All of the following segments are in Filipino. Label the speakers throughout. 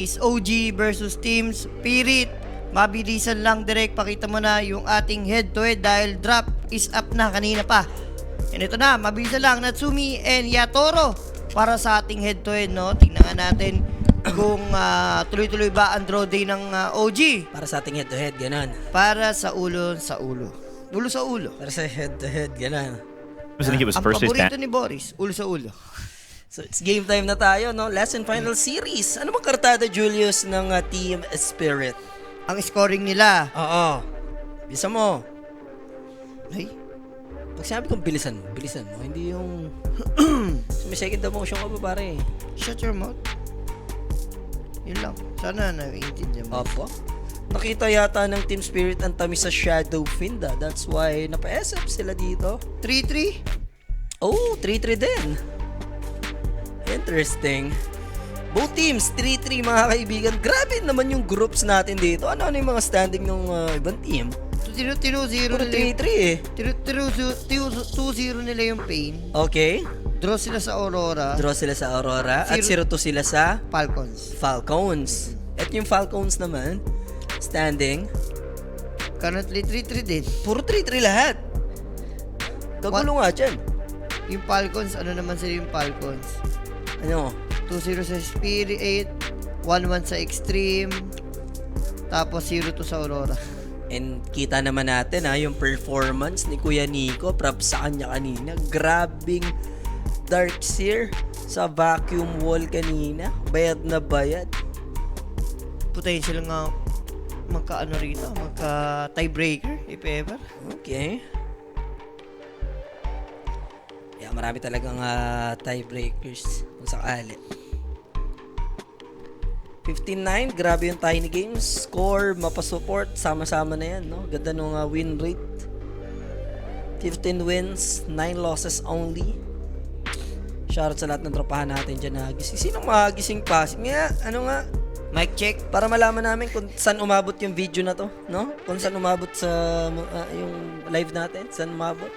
Speaker 1: is OG versus Team Spirit. Mabilisan lang, direct, pakita mo na yung ating head-to-head dahil drop is up na kanina pa. And ito na, mabilisan lang, Natsumi and Yatoro para sa ating head-to-head, no? Tingnan nga natin kung tuloy-tuloy ba ang draw day ng OG.
Speaker 2: Para sa ating head-to-head, ganun.
Speaker 1: Para sa ulo sa ulo. Ulo sa ulo.
Speaker 2: Para sa head-to-head, ganun.
Speaker 3: I think it was
Speaker 1: Ang
Speaker 3: first day
Speaker 1: paborito
Speaker 3: stand.
Speaker 1: ni Boris, ulo sa ulo.
Speaker 2: So, it's game time na tayo, no? Last and final series. Ano bang kartada, Julius, ng Team Spirit?
Speaker 1: Ang scoring nila.
Speaker 2: Oo. Bisa mo.
Speaker 1: Ay,
Speaker 2: Pag sinabi kong bilisan mo. Hindi yung... may second emotion ka pa, pare.
Speaker 1: shut your mouth. Yun lang. Sana naiintindihan mo.
Speaker 2: Opo. Nakita yata ng Team Spirit ang tamis sa Shadow Fiend, ah. That's why napa-SF sila dito.
Speaker 1: 3-3.
Speaker 2: Oh, 3-3 din. Interesting. Both teams, 3-3 mga kaibigan. Grabe naman yung groups natin dito. Ano yung mga standing ng ibang team?
Speaker 1: 2-0
Speaker 2: Puro
Speaker 1: nila.
Speaker 2: 3-3 eh.
Speaker 1: 2-0 nila yung pain.
Speaker 2: Okay.
Speaker 1: Draw sila sa Aurora.
Speaker 2: Draw sila sa Aurora at 0-2 sila sa
Speaker 1: Falcons.
Speaker 2: Falcons. At yung Falcons naman, standing,
Speaker 1: Currently 3-3 din.
Speaker 2: puro 3-3 lahat. Kagulo nga dyan.
Speaker 1: Yung Falcons, ano naman sila yung Falcons?
Speaker 2: Ano?
Speaker 1: 2-0 sa Spirit, 1-1 sa Extreme, tapos 0-2 sa Aurora.
Speaker 2: And kita naman natin yung performance ni Kuya Nico, props sa kanya kanina. Grabing Darkseer sa vacuum wall kanina. Bayad na bayad.
Speaker 1: Potential nga magka-ano rito, magka-tiebreaker, if ever.
Speaker 2: Okay. Yeah, marami talagang tiebreakers kung sakali. 15-9, grabe yung Tiny Games. Score, mapa-support, sama-sama na yan, no? Ganda nung win rate. 15 wins, 9 losses only. Shoutout sa lahat ng tropahan natin dyan na gising. Sinong magising pa? Nga, ano nga?
Speaker 1: Mic check.
Speaker 2: Para malaman namin kung saan umabot yung video na to, no? Kung saan umabot sa yung live natin, saan umabot.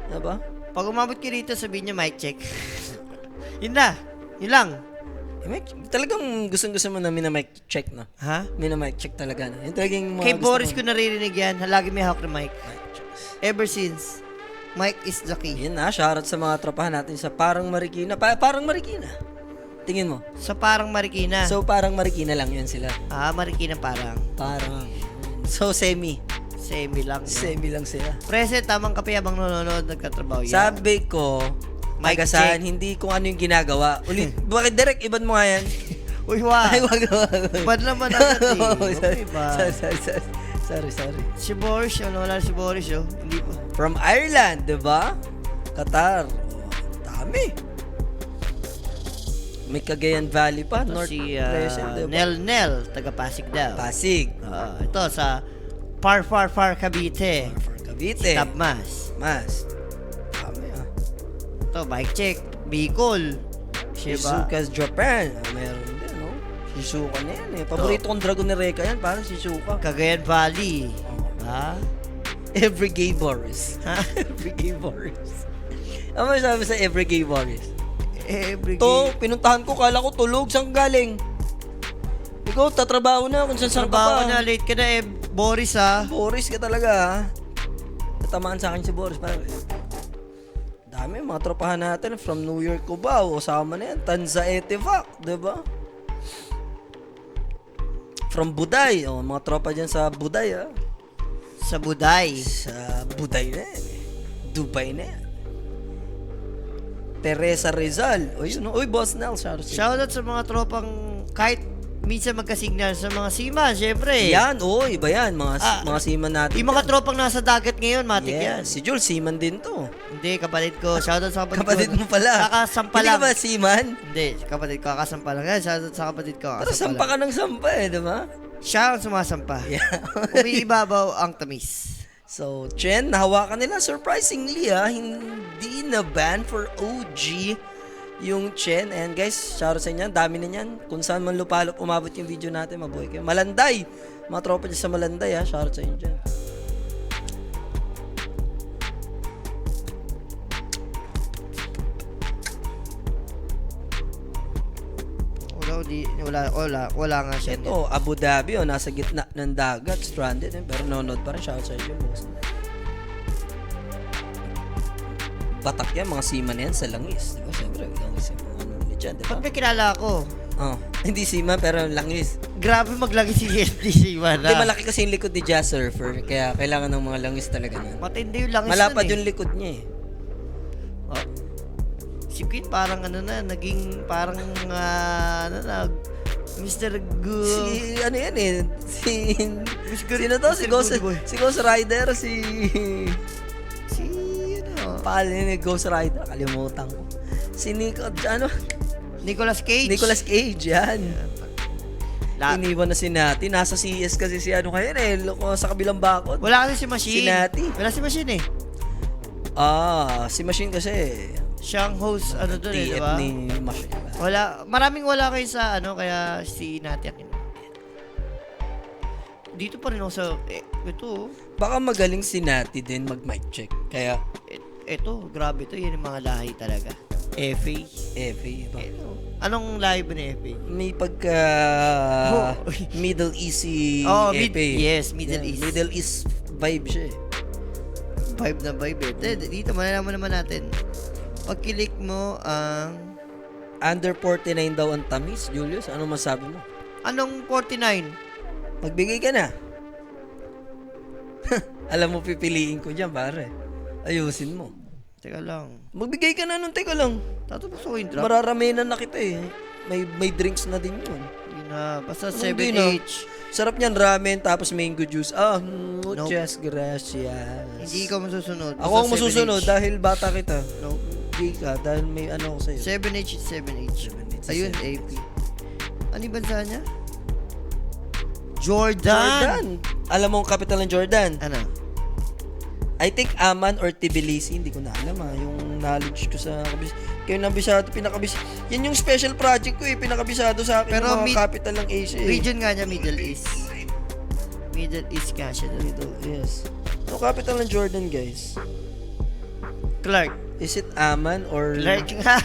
Speaker 2: Diba?
Speaker 1: Pag umabot ka rito, sabihin niya mic check. Yun na. Yun lang.
Speaker 2: Talagang gusto mo na mina-mic check, no?
Speaker 1: Ha?
Speaker 2: Mina-mic check talaga, no? Yung talagang mga
Speaker 1: Kay
Speaker 2: gusto
Speaker 1: Boris
Speaker 2: mo.
Speaker 1: ko naririnig yan. Lagi may hawak na mic.
Speaker 2: Mic checks.
Speaker 1: Ever since. Mic is the key.
Speaker 2: Yun na, shoutout sa mga tropahan natin sa Parang Marikina. Parang Marikina. Tingin mo.
Speaker 1: Sa parang Marikina.
Speaker 2: So, Parang Marikina lang yun sila.
Speaker 1: Marikina parang.
Speaker 2: Parang. So, semi.
Speaker 1: Semi lang. No?
Speaker 2: Semi lang sila.
Speaker 1: Present, tamang kape habang nanonood, nagkatrabaho yan.
Speaker 2: Sabi ko,
Speaker 1: Mic
Speaker 2: magasan,
Speaker 1: check.
Speaker 2: hindi kung ano yung ginagawa. Ulit, bakit direct, iban mo nga yan?
Speaker 1: Uy, wag.
Speaker 2: Ay, wag.
Speaker 1: Bad naman agad eh. Okay ba?
Speaker 2: Sorry.
Speaker 1: Si Boris, wala si Boris, oh. Hindi pa.
Speaker 2: From Ireland, di ba? Qatar. Dami. May Cagayan Valley pa, North
Speaker 1: Si
Speaker 2: Crescent, di ba?
Speaker 1: Nel, taga Pasig daw.
Speaker 2: Pasig.
Speaker 1: Ito sa Far Cavite.
Speaker 2: For Cavite.
Speaker 1: Tabmas.
Speaker 2: Mas. Dami
Speaker 1: Ito, bike check. Bicol. Diba?
Speaker 2: Shizuka's Japan. Meron din, no? Shizuka na yan eh. Paborito kong dragon ni Reka yan, parang Shizuka.
Speaker 1: Cagayan Valley. Ha?
Speaker 2: Everyday Boris.
Speaker 1: Ha?
Speaker 2: Everyday Boris. Ano masasabi sa Everyday Boris?
Speaker 1: Every
Speaker 2: To, pinuntahan ko, kala ko tulog, saan ka galing? Ikaw, tatrabaho na kung saan ka
Speaker 1: trabaho
Speaker 2: pa.
Speaker 1: na, late ka na Boris ha.
Speaker 2: Boris ka talaga, ha? Natamaan sa akin si Boris. Parang, dami, mga tropahan natin from New York, Cubao, kasama na yan. Tanza Etivac, diba? From Buday, mga tropa dyan sa Buday, ha?
Speaker 1: Sa Buday.
Speaker 2: Sa Buday na yan, eh. Dubai na yan. Teresa Rizal. Uy, Boss Nel,
Speaker 1: Shoutout sa mga tropang kahit minsan magka-signal sa mga seaman, syempre.
Speaker 2: Yan, iba yan. Mga seaman natin.
Speaker 1: Yung mga tropang nasa dagat ngayon, matik yan.
Speaker 2: Si Jules, seaman din to.
Speaker 1: Hindi, kapatid ko. Shoutout sa kapatid ko.
Speaker 2: Kapatid mo pala.
Speaker 1: Kakasampa
Speaker 2: Hindi
Speaker 1: lang.
Speaker 2: ka ba seaman?
Speaker 1: Hindi, kapatid ko. Kakasampa lang. Yan, shoutout sa kapatid ko.
Speaker 2: Pero sampa ka ng sampa eh, di ba?
Speaker 1: Siya ang sumasampa.
Speaker 2: Yeah.
Speaker 1: Umiibabaw ang tamis.
Speaker 2: So, Chen, nahawakan nila. Surprisingly, hindi na ban for OG yung Chen. And guys, shoutout sa inyo. Dami na yan. Kung saan man lupalop umabot yung video natin, mabuhay kayo. Malanday. Mga tropa dyan sa Malanday, shoutout sa inyo dyan.
Speaker 1: Wala, wala nga siya.
Speaker 2: Ito, Abu Dhabi, nasa gitna ng dagat, stranded, pero nonod pa rin. Shout sa inyo, boss. Batak yan, mga seaman yan sa langis. Diba? Siyempre, langis yung mga ano nila dyan, diba?
Speaker 1: Pag may kilala ako,
Speaker 2: Hindi seaman, pero langis.
Speaker 1: grabe maglagi si SDC man.
Speaker 2: Hindi, malaki kasi yung likod ni Jazz Surfer, kaya kailangan ng mga langis talaga nun.
Speaker 1: Matindi yung langis
Speaker 2: Malapad
Speaker 1: nun,
Speaker 2: yung likod niya eh.
Speaker 1: Oh. Si Queen parang naging parang Mr. Good.
Speaker 2: Ano yan eh, sino to? Si
Speaker 1: Mr.
Speaker 2: Ghost,
Speaker 1: Good Boy.
Speaker 2: si Ghost Rider, si Paal ni Ghost Rider, kalimutan ko. Si
Speaker 1: Nicolas Cage.
Speaker 2: Nicolas Cage, yan.
Speaker 1: La-
Speaker 2: Iniwan na si Nati. Nasa CS kasi si ngayon eh. Sa kabilang bakod.
Speaker 1: Wala kasi si Machine.
Speaker 2: Si Nati.
Speaker 1: Wala si Machine eh.
Speaker 2: Si Machine kasi.
Speaker 1: Siyang host, doon eh, di
Speaker 2: TF
Speaker 1: ba?
Speaker 2: ni Machine.
Speaker 1: Maraming wala kayo sa kaya si Nati akin. Dito pa rin ako sa, ito,
Speaker 2: Baka magaling si Nati din mag-mic check. Kaya,
Speaker 1: ito, grabe to, yan yung mga lahi talaga. FA.
Speaker 2: ba?
Speaker 1: Anong lahi ba ni FA?
Speaker 2: May pagka Middle Easty
Speaker 1: Yes, Middle East.
Speaker 2: Middle East vibe siya eh.
Speaker 1: Vibe na vibe eh. Dito, malalaman naman natin. Pag-click mo ang...
Speaker 2: Under 49 daw ang tamis, Julius. Ano masabi mo?
Speaker 1: Anong 49?
Speaker 2: Magbigay ka na. Alam mo, pipiliin ko dyan, pare. Ayusin mo.
Speaker 1: Teka lang.
Speaker 2: Magbigay ka na nun, teka lang.
Speaker 1: Tatapos ko yung drop.
Speaker 2: Mararaminan na kita eh. May drinks na din yun.
Speaker 1: Yun na. Basta
Speaker 2: Hindi na.
Speaker 1: 7H.
Speaker 2: Sarap niyan, ramen, tapos mango juice.
Speaker 1: Nope.
Speaker 2: Muchas gracias.
Speaker 1: Hindi ka masusunod.
Speaker 2: Ako ang masusunod dahil bata kita.
Speaker 1: No.
Speaker 2: Hindi ka, dahil may ano ako sa'yo.
Speaker 1: 7H is 7H.
Speaker 2: 7H is
Speaker 1: Ayun,
Speaker 2: 7H.
Speaker 1: AP. Ano yung bansa niya? Jordan.
Speaker 2: Alam mo ang capital ng Jordan?
Speaker 1: Ano?
Speaker 2: I think Amman or Tbilisi, hindi ko na alam yung knowledge ko sa kayo nabisado, yan yung special project ko pinakabisado sa akin
Speaker 1: Pero
Speaker 2: yung mga capital ng Asia
Speaker 1: Region nga niya, Middle East. Middle East nga siya.
Speaker 2: Yes. So, capital ng Jordan, guys.
Speaker 1: Clark.
Speaker 2: Is it Amman or...
Speaker 1: Clark nga.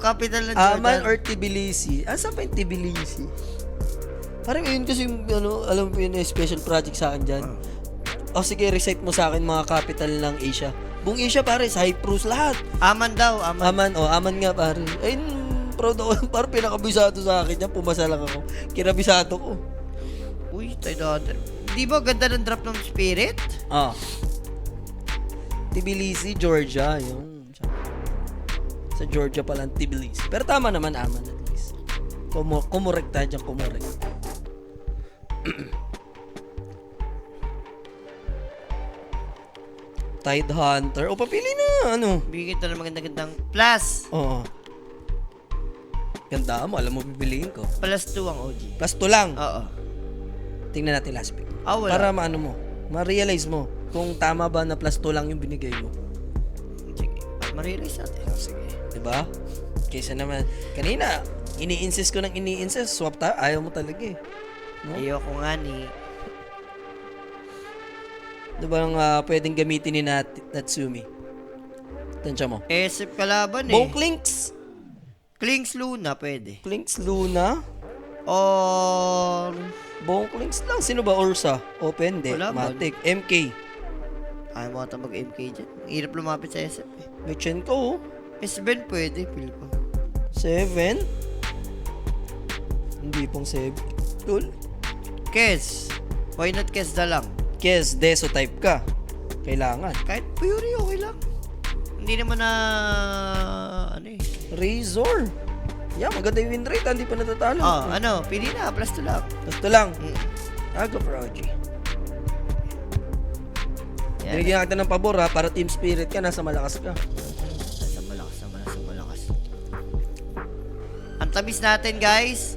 Speaker 1: Capital ng Jordan.
Speaker 2: Amman or Tbilisi? Saan pa yung Tbilisi? Parang yun kasi alam mo yun special project sa akin dyan. Sige, recite mo sa akin mga capital ng Asia. Buong Asia, pare, Cyprus, lahat.
Speaker 1: Aman daw, Aman.
Speaker 2: Aman nga, pare. Ayun, proud ako. Parang pinakabisado sa akin yan. Pumasa lang ako. Kinabisado ko.
Speaker 1: Uy, tayo na. Di ba ganda ng drop ng Spirit?
Speaker 2: Tbilisi, Georgia. Yung sa Georgia pala ang Tbilisi. Pero tama naman, Aman at least. Kumurek tayo dyan, kumurek. Tide Hunter. Papili na.
Speaker 1: Bigyan kita ng magandang plus.
Speaker 2: Oo. Ganda mo. Alam mo, pipiliin ko.
Speaker 1: Plus 2 ang OG.
Speaker 2: Plus 2 lang.
Speaker 1: Oo.
Speaker 2: Tingnan natin last pick.
Speaker 1: Wala.
Speaker 2: Para ma-realize mo kung tama ba na plus 2 lang yung binigay mo.
Speaker 1: Sige. Ma-realize natin.
Speaker 2: Sige. Diba? Kaysa naman, kanina, ini-insist ko ng ini-insist. Swap tayo. Ayaw mo talaga eh. No?
Speaker 1: Ayoko nga ni...
Speaker 2: Diba ang pwedeng gamitin ni Natsumi? Tansya mo.
Speaker 1: SF kalaban eh.
Speaker 2: Bong Clinks.
Speaker 1: Clinks Luna, pwede.
Speaker 2: Clinks Luna.
Speaker 1: Or...
Speaker 2: Bong Clinks lang. Sino ba? Ursa? Open, de.
Speaker 1: Wala ba?
Speaker 2: Matic. MK.
Speaker 1: Ayaw mo ata mag-MK dyan. Hirap lumapit sa SF eh.
Speaker 2: Mechenko.
Speaker 1: S-Ben pwede, feel ko.
Speaker 2: 7. Hindi pong 7. Cool.
Speaker 1: Kes. Why not Kes na lang?
Speaker 2: Kes, Deso type ka. Kailangan.
Speaker 1: Kahit Fury, okay lang. Hindi naman na...
Speaker 2: Razor. Yeah, maganda yung win rate. Hindi pa natatalo.
Speaker 1: Pili na. Plus 2 lang.
Speaker 2: Basta lang. Go for OG.
Speaker 1: Yan.
Speaker 2: Binigyan kita ng pabor para team spirit ka. Nasa malakas ka.
Speaker 1: Nasa malakas. Ang tamis natin, guys.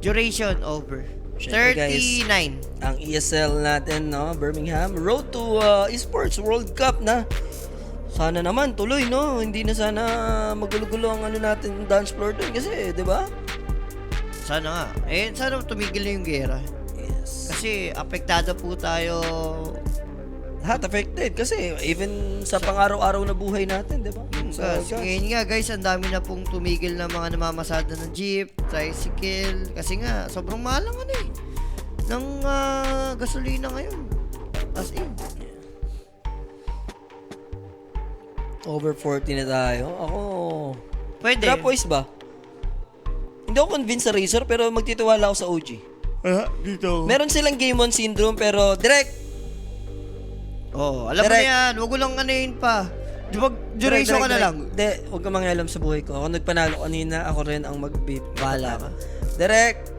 Speaker 1: Duration over.
Speaker 2: Syempre,
Speaker 1: 39.
Speaker 2: Ang ESL natin, Birmingham. Road to Esports World Cup na. Sana naman tuloy, Hindi na sana magulo-gulo ang natin dance floor doon kasi, 'di ba?
Speaker 1: Sana nga. Sana tumigil na yung gera.
Speaker 2: Yes.
Speaker 1: Kasi apektado po tayo
Speaker 2: Lahat affected kasi even sa pang-araw-araw na buhay natin, di ba? Sa
Speaker 1: Kasi
Speaker 2: gas.
Speaker 1: ngayon nga guys, ang dami na pong tumigil na mga namamasada ng jeep, tricycle. Kasi nga, sobrang mahal ang ano eh. Ng gasolina ngayon. As in.
Speaker 2: Over 40 na tayo. Ako,
Speaker 1: Pwede.
Speaker 2: Dropwise ba? Hindi ako convinced sa Razor pero magtitiwala ako sa OG.
Speaker 1: Dito.
Speaker 2: Meron silang Game On Syndrome pero direct.
Speaker 1: Oh, alam mo
Speaker 2: Direct.
Speaker 1: na yan. Huwag ko lang anuhin pa. Di ba, duration ka na lang.
Speaker 2: Hindi, huwag ka mangialam sa buhay ko. Ako nagpanalo kanina, ako rin ang mag-beat.
Speaker 1: Bahala ka.
Speaker 2: Direct.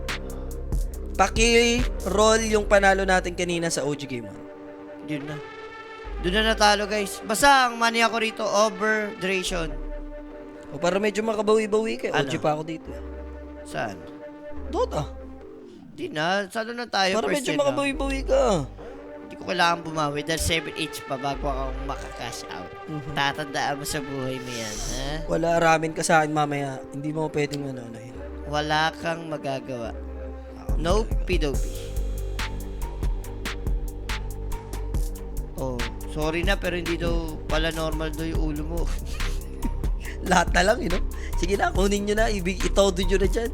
Speaker 2: Paki-roll yung panalo natin kanina sa OG Game On.
Speaker 1: Yun na. Doon na natalo guys. Basta ang money ako rito, over duration.
Speaker 2: O para medyo makabawi-bawi kayo.
Speaker 1: Ano?
Speaker 2: OG pa ako dito.
Speaker 1: Saan?
Speaker 2: Dota.
Speaker 1: Di na. Salo na tayo.
Speaker 2: Para
Speaker 1: first
Speaker 2: medyo
Speaker 1: gen na.
Speaker 2: makabawi-bawi ka.
Speaker 1: Hindi ko kailangan bumawi dahil 7H pa bago akong makakash out. Tatandaan mo sa buhay mo yan, ha?
Speaker 2: Wala ramen ka sa akin mamaya. Hindi mo pwedeng ano-anohin.
Speaker 1: Wala kang magagawa. No pidopi. Oh, sorry na pero hindi daw pala normal daw yung ulo mo.
Speaker 2: Lahat na lang, Sige na, kunin nyo na. Itodo nyo na dyan.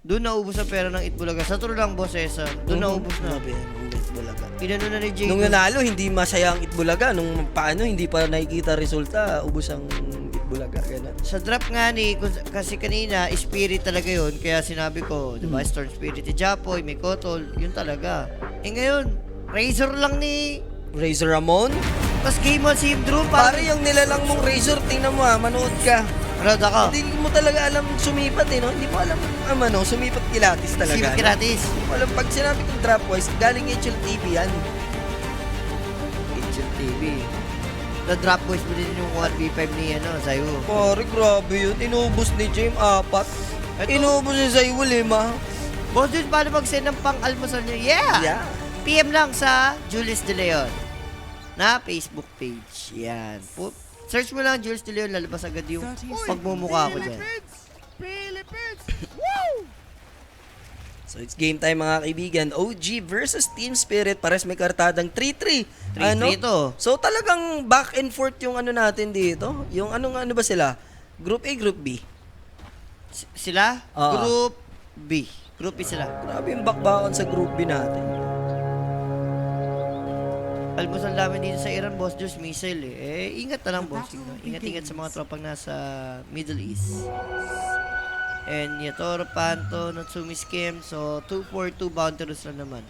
Speaker 1: Doon naubos ang pera ng Itbulaga. Sa true lang, boss Esa. Doon naubos na.
Speaker 2: Grabe yan, ang Itbulaga.
Speaker 1: Inano na ni Jay.
Speaker 2: Nung nanalo, hindi masaya ang Itbulaga. Nung paano, hindi pa nakikita resulta, ubos ang Itbulaga. Ganun.
Speaker 1: Sa drop nga ni, kasi kanina, spirit talaga yun. Kaya sinabi ko, di ba, Storm Spirit ni Japoy, may Kotol, yun talaga. Eh ngayon, Razor lang ni...
Speaker 2: Razor Ramon?
Speaker 1: Tapos Game On Syndrome,
Speaker 2: Pare, yung nilalang mong Razor, tingnan mo manood ka.
Speaker 1: Proud ako.
Speaker 2: Hindi mo talaga alam sumipat no? Hindi mo alam sumipat kilatis talaga.
Speaker 1: Sibat
Speaker 2: no?
Speaker 1: gratis.
Speaker 2: Hindi mo alam, pag sinabi kong Dropwise, galing HLTV yan.
Speaker 1: TV. The drop boys mo din yung 1v5 ni Zayu.
Speaker 2: Pare, grabe yun. Inubos ni James 4. Inubos ni Zayu 5.
Speaker 1: Boss dude, paano mag-send ng pang-almusal nyo? Yeah! PM lang sa Julius De Leon na Facebook page. Yan. Search mo lang Julius De Leon, lalabas agad yung pagmumukha ko dyan.
Speaker 2: So it's game time mga kaibigan. OG versus Team Spirit. Pares may kartadang 3-3.
Speaker 1: 3-3 to.
Speaker 2: So talagang back and forth yung natin dito. Yung ano ba sila? Group A, Group B.
Speaker 1: Sila?
Speaker 2: Oo.
Speaker 1: Group B. Group B sila.
Speaker 2: Grabe yung bakbakan sa Group B natin.
Speaker 1: Almusal namin dito sa Iran, boss Juice, missile ingat na lang, boss. Ingat-ingat sa mga tropang nasa Middle East. And Yatoro, Panto, Natsumi Scam. So, 2-4-2 boundaries lang naman.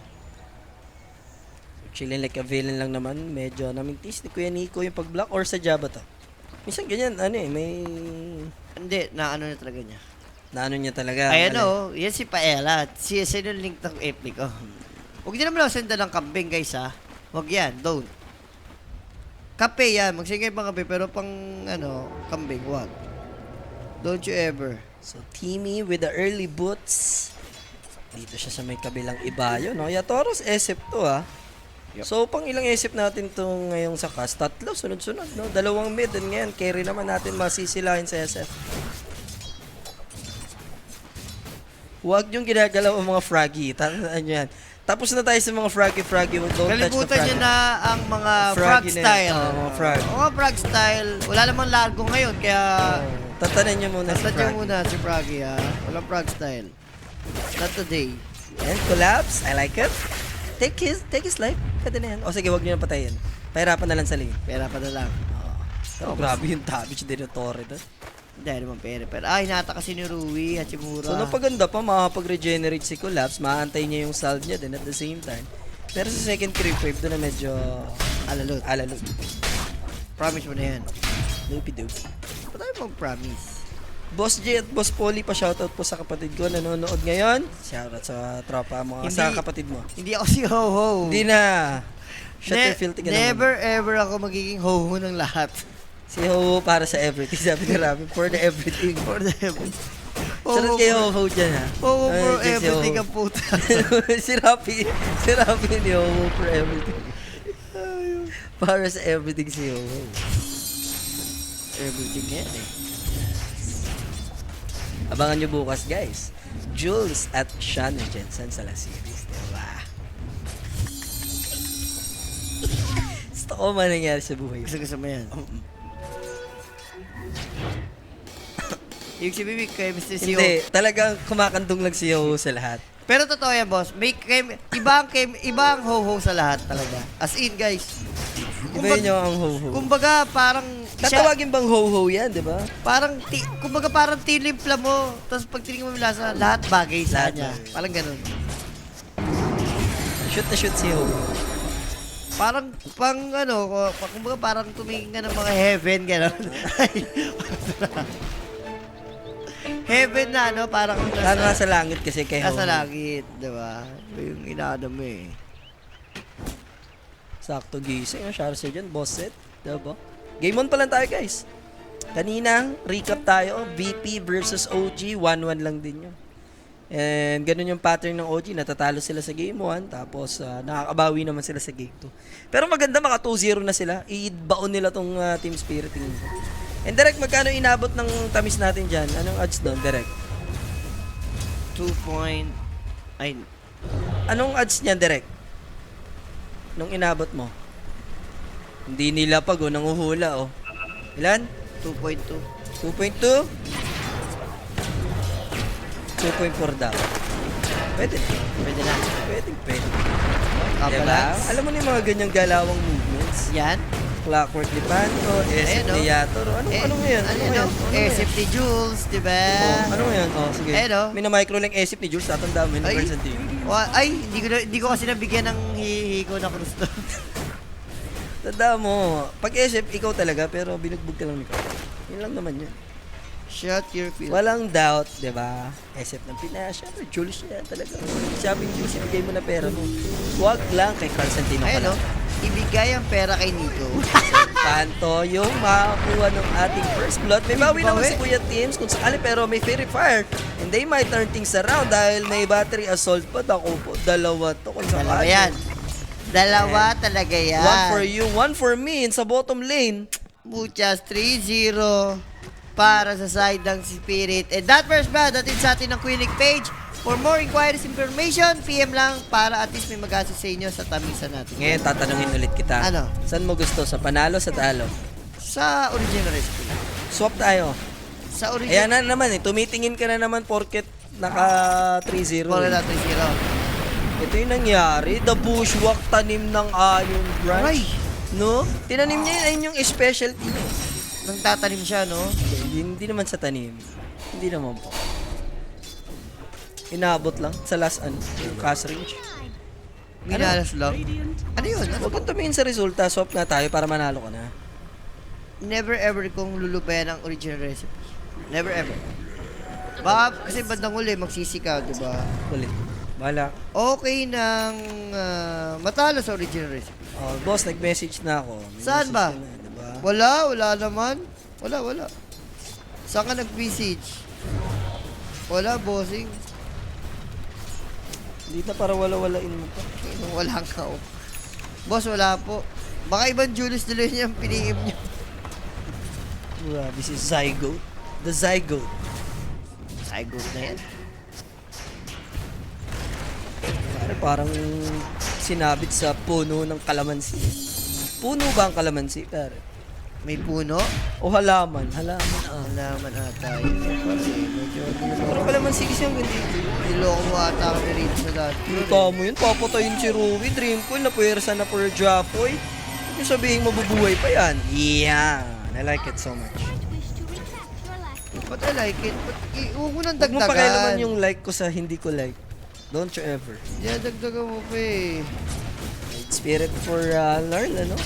Speaker 2: Chilling like a villain lang naman. Medyo namintis ni Kuya Nico yung pag-block or sa Jabba to. Minsan ganyan, may...
Speaker 1: Hindi, naano na talaga niya.
Speaker 2: Naano niya talaga.
Speaker 1: Ayan yan si Paella. Sino yung link ng epic, Huwag niyo naman ako senda ng kambing, guys, ha? Huwag yan, don't. Kape yan, magsingay pang kape, pero pang, kambing, wag. Don't you ever.
Speaker 2: So, Timmy with the early boots. Dito siya sa may kabilang ibayo, no? Yatoros SF to, ha?
Speaker 1: Yep.
Speaker 2: So, pang ilang SF natin to ngayong sa cast? 3, sunod-sunod, no? 2 mid, and ngayon, carry naman natin masisilahin sa SF. Huwag yung ginagalaw ang mga froggy. Tandaan nyo yan. Tapos na tayo sa mga froggy. Don't touch the
Speaker 1: Kalibutan
Speaker 2: froggy.
Speaker 1: niyo na ang mga frog
Speaker 2: Froggy na yan.
Speaker 1: style.
Speaker 2: Mga frog.
Speaker 1: Mga frog style. Wala namang largo ngayon, kaya...
Speaker 2: Tatanan nyo muna si
Speaker 1: Tatad
Speaker 2: froggy.
Speaker 1: niyo muna si Froggy, ha? Walang frog style. Not today.
Speaker 2: And collapse. I like it. Take his life. Pwede na yan. O sige, wag nyo na patayin. Pahirapan na lang sa lane.
Speaker 1: Pera pa na lang.
Speaker 2: Oh, grabe yung damage din ng Torre doon.
Speaker 1: Dahil naman pera. Pero, hinata kasi ni Rui, Hachimura.
Speaker 2: So, napaganda pa, makakapag-regenerate si Collapse. Maantay niya yung salve niya din at the same time. Pero sa second creep wave, doon na medyo alalot.
Speaker 1: Promise mo na yan.
Speaker 2: Loopy-doopy.
Speaker 1: Ba't tayo mag-promise?
Speaker 2: Boss J at Boss Polly, pa-shoutout po sa kapatid ko nanonood ngayon. Shoutout sa tropa mo, sa kapatid mo.
Speaker 1: Hindi ako si Ho-Ho.
Speaker 2: Hindi na. Shut your filthy ka naman.
Speaker 1: Never ever ako magiging Ho-Ho ng lahat.
Speaker 2: Si Ho para sa everything. Sabi ni Robin, for the everything.
Speaker 1: For the everything.
Speaker 2: Sarap kayo Ho dyan ha.
Speaker 1: Ho-Ho for
Speaker 2: Ay, dyan si
Speaker 1: everything
Speaker 2: Ho-Ho.
Speaker 1: ang puta.
Speaker 2: si Rafi ni Ho for everything. Para sa everything si Ho.
Speaker 1: Everything yan
Speaker 2: Abangan nyo bukas guys. Jules at Shannon Jensen sa La Series. Diba? Gusto ko man nangyari sa buhay.
Speaker 1: Gusto mo yan. Yung si Bibi, kay Mr. CEO.
Speaker 2: Hindi, talagang kumakandong lang si Ho sa lahat.
Speaker 1: Pero totoo yan, boss. May ibang ho-ho sa lahat talaga. As in, guys.
Speaker 2: Iba yun yung ang ho-ho.
Speaker 1: Kumbaga, parang...
Speaker 2: Tatawagin bang ho-ho yan, di ba?
Speaker 1: Kumbaga parang tinimpla mo. Tapos pag tinignan mo yung lasa, lahat bagay sa
Speaker 2: Lahat
Speaker 1: kanya.
Speaker 2: bagay.
Speaker 1: Parang ganun.
Speaker 2: Shoot na shoot si Ho.
Speaker 1: Parang, kumbaga parang tumingin ka ng mga heaven, gano'n. Heaven na, no? Parang
Speaker 2: Nasa langit kasi kay Ho.
Speaker 1: nasa langit, di ba? Yung inaano mo eh.
Speaker 2: Sakto gising. Charles dyan, boss set. Diba? Game on pa lang tayo, guys. Kaninang recap tayo. VP versus OG. 1-1 lang din yun. And ganun yung pattern ng OG. Natatalo sila sa game 1. Tapos nakakabawi naman sila sa game 2. Pero maganda, maka 2-0 na sila. I-baon nila tong Team Spirit. And Direk, magkano inabot ng tamis natin dyan? Anong odds doon, Direk?
Speaker 1: 2 point... Ay,
Speaker 2: Anong odds niyan, Direk? Nung inabot mo? Hindi nila pag, nanguhula, oh. Ilan?
Speaker 1: 2.2.
Speaker 2: 2.2? 2.4 daw. Pwede.
Speaker 1: Pwede na.
Speaker 2: Pwede.
Speaker 1: Kapalas.
Speaker 2: Diba? Alam mo na yung mga ganyang galawang movements?
Speaker 1: Yan.
Speaker 2: Clockwork Lepanto, SF
Speaker 1: no?
Speaker 2: ni Yatoro. Ano yan?
Speaker 1: Ano yan? SFT Jules, di ba?
Speaker 2: Ano yan? Oh, sige.
Speaker 1: no?
Speaker 2: Minamicro lang SF ni Jules, tatanda mo yun.
Speaker 1: Ay.
Speaker 2: Ay.
Speaker 1: Ay, hindi ko kasi nabigyan ng hihiko na krus to.
Speaker 2: Tanda mo, pag SF, ikaw talaga, pero binugbog ka lang ni Carl. Yun lang naman yun.
Speaker 1: Shut your field.
Speaker 2: Walang doubt, di ba? SF ng Pinas, syempre, Jules yan talaga. Sabi ni Jules, ibigay mo na pera mo. Huwag lang kay Carl Santino
Speaker 1: Ay,
Speaker 2: pala.
Speaker 1: no? Ibigay ang pera kay Nico.
Speaker 2: Tanto yung makakuha ng ating first blood. May bawi naman
Speaker 1: Bawi.
Speaker 2: si Kuya Teams kung sakali, pero may Fairy Fire. And they might turn things around dahil may battery assault pa. Ako po, dalawa to kung sakali.
Speaker 1: Dalawa yan. Dalawa talaga yan.
Speaker 2: One for you, one for me in sa bottom lane.
Speaker 1: Muchas 3-0 para sa side ng Spirit. And that first blood, atin sa atin ng Quinic page. For more inquiries information, PM lang para at least may mag-assist sa inyo sa tamisan natin.
Speaker 2: Ngayon, tatanungin ulit kita.
Speaker 1: Ano?
Speaker 2: Saan mo gusto? Sa panalo, sa talo?
Speaker 1: Sa original recipe.
Speaker 2: Swap tayo.
Speaker 1: Sa
Speaker 2: Ayan
Speaker 1: original.
Speaker 2: na naman eh. Tumitingin ka na naman porket naka 3-0.
Speaker 1: Pagka na 3-0.
Speaker 2: Ito yung nangyari. The bushwalk tanim ng Iron Branch.
Speaker 1: Aray!
Speaker 2: No? Tinanim niya yun. Ayun yung specialty niya.
Speaker 1: Nang tatanim siya, no?
Speaker 2: Hindi naman sa tanim. Hindi naman po. Inabot lang sa last yung cast range.
Speaker 1: Ginalas lang. Ano yun? Ano?
Speaker 2: Huwag kang tumingin sa resulta. Swap na tayo para manalo ka na.
Speaker 1: Never ever kong lulubayan ang original recipe. Never ever. Baka kasi bandang uli magsisikaw, di ba?
Speaker 2: Kulit. Bahala.
Speaker 1: Okay nang matalo sa original recipe.
Speaker 2: Oh, boss, nag-message na ako. May
Speaker 1: Saan
Speaker 2: message
Speaker 1: ba?
Speaker 2: ka na, diba?
Speaker 1: Wala naman. Wala. Saan ka nag-message? Wala, bossing.
Speaker 2: Hindi na para wala-walain mo pa.
Speaker 1: Wala ka, oh. Boss, wala po. Baka ibang Julius Duloy niya ang piningim niyo.
Speaker 2: Grabe si Zygote. The Zygote.
Speaker 1: Zygote na yan.
Speaker 2: Parang sinabit sa puno ng kalamansi. Puno ba ang kalamansi, pare?
Speaker 1: May puno.
Speaker 2: O halaman? Halaman.
Speaker 1: Alaman ata yun. Medyo
Speaker 2: Pero kalamansi kasi ang ganda.
Speaker 1: niloko mo ata kami rito sa dati.
Speaker 2: Ikaw mo yun, papatayin si Ruby. Dream ko, napuwersa na for Japoy. Yung sabihin mabubuhay pa yan. Yeah. I like it so much.
Speaker 1: But I like it. But huwag mo nang
Speaker 2: Huwag mo pakialaman
Speaker 1: dagdagan.
Speaker 2: yung like ko sa hindi ko like. Don't you ever.
Speaker 1: Yeah, dagdagan mo pa eh.
Speaker 2: Spirit for Larl, ano?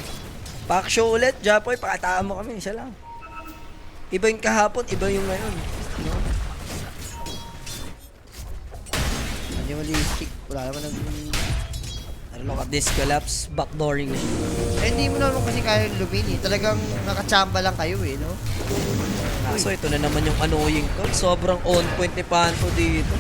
Speaker 2: Pack show ulit, Japoy, pakataan mo kami, isa lang. Iba yung kahapon, iba yung ngayon. No?
Speaker 1: Hindi mo listik. Wala naman nag...
Speaker 2: Look at this collapse, backdooring na siya.
Speaker 1: Eh, hindi mo naman kasi kaya lumini. Talagang nakachamba lang kayo eh, no?
Speaker 2: So ito na naman yung annoying ko. Sobrang on point ni Panto dito.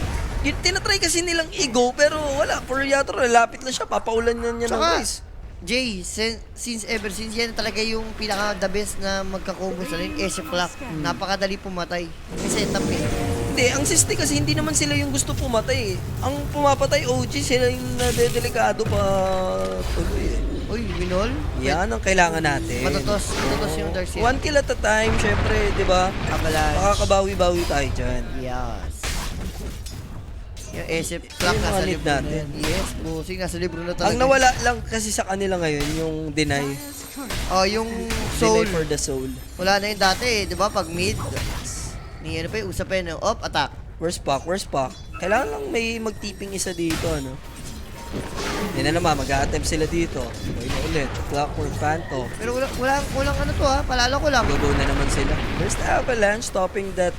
Speaker 2: Tinatry kasi nilang i-go pero wala. For Yatro, lalapit lang siya. Papaulan niya ng
Speaker 1: Tsaka,
Speaker 2: guys.
Speaker 1: Jay, since yan talaga yung pinaka the best na magkakombo sa rin, SF Clock. Napakadali pumatay. May setup eh.
Speaker 2: Hindi, ang siste kasi hindi naman sila yung gusto pumatay. Ang pumapatay OG, sila yung nadedelikado pa tuloy eh.
Speaker 1: Uy, winol?
Speaker 2: Yan ang kailangan natin.
Speaker 1: Matutos yung Darkseid.
Speaker 2: One kill at a time, syempre, di ba?
Speaker 1: Avalanche.
Speaker 2: Makakabawi-bawi tayo dyan.
Speaker 1: Yes. Yung SF clock
Speaker 2: Yun,
Speaker 1: nasa
Speaker 2: mga
Speaker 1: libro
Speaker 2: need
Speaker 1: na yan. Yes, bossing, nasa libro na talaga.
Speaker 2: Ang nawala lang kasi sa kanila ngayon, yung deny.
Speaker 1: Oh, yung
Speaker 2: Deny
Speaker 1: soul.
Speaker 2: for the soul.
Speaker 1: Wala na yun dati, di ba? Pag mid, ni ano pa yung usap pa yun, off, attack.
Speaker 2: Where's Pac? Kailangan lang may magtiping isa dito, ano? Yan na naman, mag-a-attempt sila dito. Okay na ulit. Clockwork Phantom.
Speaker 1: Pero walang ano to ha, palala ko lang.
Speaker 2: Go na naman sila. There's the Avalanche stopping that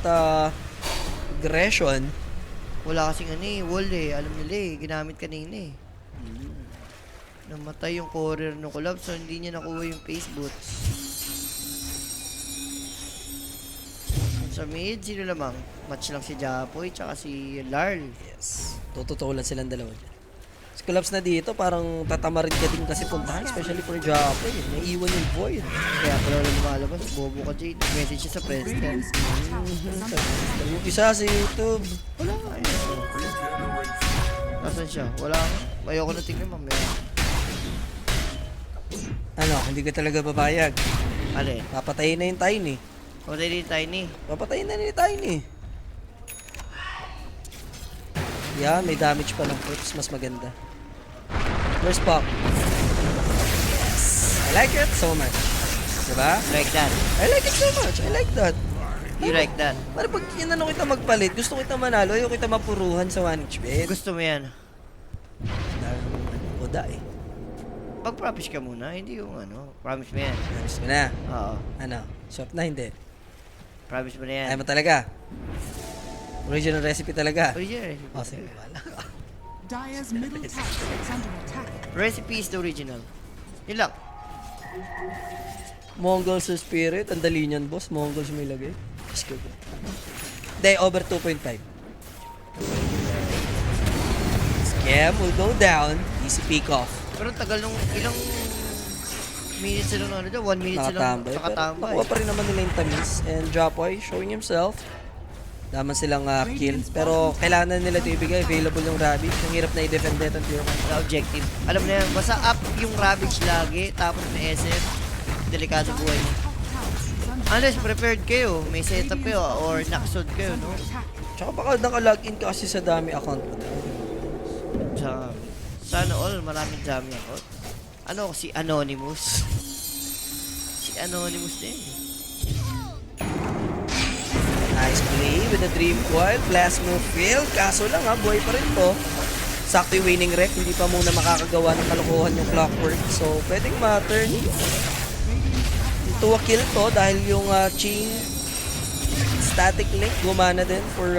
Speaker 2: aggression.
Speaker 1: Wala kasing ano eh, wall eh. Alam nila eh, ginamit kanina eh. Namatay yung courier ng collab, so hindi niya nakuha yung face boots. Sa mid, sino lamang? Match lang si Japoy, tsaka si Larl.
Speaker 2: Yes. Tututulan silang dalawa dyan. Si Collapse na dito, parang tatamarin ka din kasi puntahan, especially for Japoy. Naiiwan yung Void.
Speaker 1: Kaya pala wala lumalabas, bobo ka Jade. Message siya sa president.
Speaker 2: Yung isa sa YouTube.
Speaker 1: Wala nga eh. Nasaan siya? Wala nga. Ayoko na tingnan mamaya.
Speaker 2: Ano, hindi ka talaga babayag.
Speaker 1: Alin?
Speaker 2: Papatayin na yung Tiny.
Speaker 1: Patay din Tiny.
Speaker 2: Papatayin na ni Tiny. Yeah, may damage pa lang. Oops, mas maganda. Where's Pop? Yes! I like it so much. Diba?
Speaker 1: Like that.
Speaker 2: I like it so much. I like that.
Speaker 1: You like that.
Speaker 2: Para pag inano kita magpalit, gusto kita manalo, ayaw kita mapuruhan sa 1 HP.
Speaker 1: Gusto mo yan?
Speaker 2: Oda eh.
Speaker 1: Pag-promise ka muna, hindi yung ano. Promise mo yan.
Speaker 2: Gusto mo na.
Speaker 1: Oo.
Speaker 2: Ano? Swap na hindi.
Speaker 1: Promise mo na yan.
Speaker 2: Ayaw mo talaga. Original recipe talaga.
Speaker 1: Original.
Speaker 2: O, sige, wala ka.
Speaker 3: Dire's middle tower is under attack.
Speaker 1: Recipe is the original. Yun lang.
Speaker 2: Mongol sa spirit. Ang dali niyan, boss. Mongol sa may lagay. Just go. Hindi, over 2.5. Scam will go down. Easy pick off.
Speaker 1: Pero tagal nung ilang minutes sila ano dyan. 1 minute sila
Speaker 2: Nakatambay.
Speaker 1: sa
Speaker 2: Pero
Speaker 1: katambay.
Speaker 2: nakuha pa rin naman nila yung tamis. And Japoy showing himself. Daman silang kill. Pero kailangan na nila ito ibigay. Available yung Ravage. Ang hirap na i-defend dito ang tier 1.
Speaker 1: Na objective. Alam mo na yan, basta up yung Ravage lagi, tapos may SF, delikado buhay mo. Unless prepared kayo, may setup kayo, or naksod kayo, no?
Speaker 2: Tsaka baka naka-login ka kasi sa dami account mo.
Speaker 1: Sa, sana all, maraming dami ako. Ano, si Anonymous? Si Anonymous din.
Speaker 2: Nice play with the Dream Coil. Blast move failed. Kaso lang buhay pa rin to. Sakto yung winning rep. Hindi pa muna makakagawa ng kalokohan yung Clockwork. So, pwedeng ma-turn into a kill to dahil yung chain static link gumana din for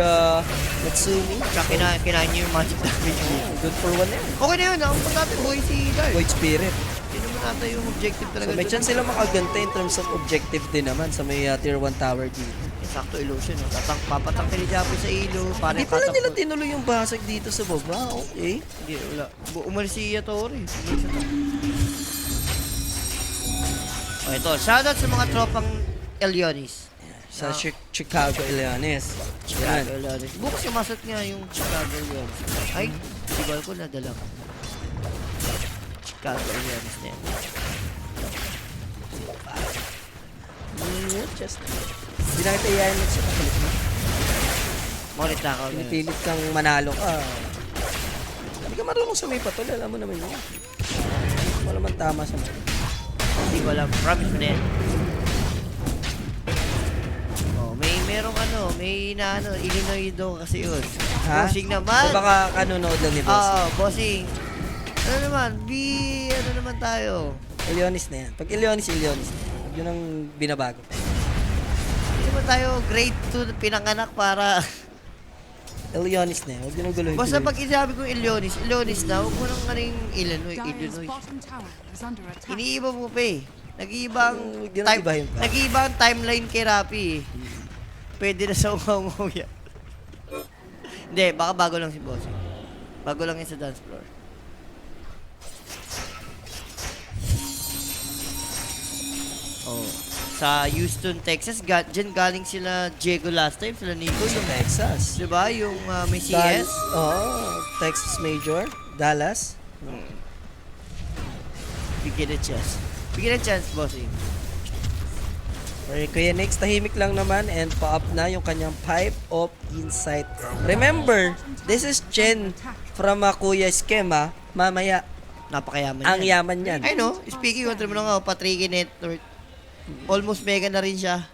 Speaker 2: Natsumi.
Speaker 1: Tsaka kinain niyo yung magic damage mo.
Speaker 2: Good for 1 yan.
Speaker 1: Okay na yun, ang importante buhay si Dark.
Speaker 2: Void Spirit.
Speaker 1: Yun naman nata yung objective talaga.
Speaker 2: So, may
Speaker 1: dun.
Speaker 2: chance sila makaganta in terms of objective din naman sa may tier 1 tower dito.
Speaker 1: Sakto illusion, no? Papatang ni Japoy sa ilo.
Speaker 2: Hindi pala nila tinuloy yung basag dito sa baba. Okay.
Speaker 1: Hindi, wala. Umalis si Yatori. O ito, shoutout sa mga tropang Elyonis.
Speaker 2: Sa Chicago Illinois.
Speaker 1: Chicago Elyonis. Bukas yung masot nga yung Chicago Elyonis. Ay, sigal ko nadala ko. Chicago Elyonis na yan.
Speaker 2: Just hindi na kita iyayin sa kapalit mo.
Speaker 1: Makulit na ako.
Speaker 2: Pinipilit kang manalo ka. Hindi ka marunong sa may patol. Alam mo naman yun. Wala man tama sa mga.
Speaker 1: Hindi ko alam. Promise mo na yan. Oh, merong ano, may inaano, Illinois daw kasi yun.
Speaker 2: Ha?
Speaker 1: Bossing naman.
Speaker 2: So baka kanonood lang ni boss.
Speaker 1: Oo, bossing. Ano naman, ano naman tayo?
Speaker 2: Illinois na yan. Pag Illinois na yan. Yun ang binabago.
Speaker 1: Hindi naman tayo grade 2 pinanganak para...
Speaker 2: Illinois na yan. Huwag yun ang guluhin.
Speaker 1: Basta pag isabi ko Illinois na, huwag mo nang kaning Illinois.
Speaker 3: Dire's bottom tower is under attack.
Speaker 1: Iniiba mo pa eh. Nag-iibang
Speaker 2: Huwag yun ang ibahin pa.
Speaker 1: nag-iibang timeline kay Rappi eh. Pwede na sa umaw yan. Hindi, baka bago lang si Bossing. Bago lang yan sa dance floor. Oh. Sa Houston, Texas, dyan galing sila Diego last time, sila Nico.
Speaker 2: Sa Texas.
Speaker 1: Diba? Yung may CS.
Speaker 2: Oo. Texas Major. Dallas.
Speaker 1: Bigyan a chance. Bigyan a chance, bossing.
Speaker 2: Okay, Kuya Nix, tahimik lang naman and pa-up na yung kanyang Pipe of Insight. Remember, this is Chen from Kuya Schema. Mamaya,
Speaker 1: Napakayaman
Speaker 2: ang
Speaker 1: yan.
Speaker 2: yaman yan.
Speaker 1: Ay no, speaking of mo nga, Patrick Network. Almost mega na rin siya.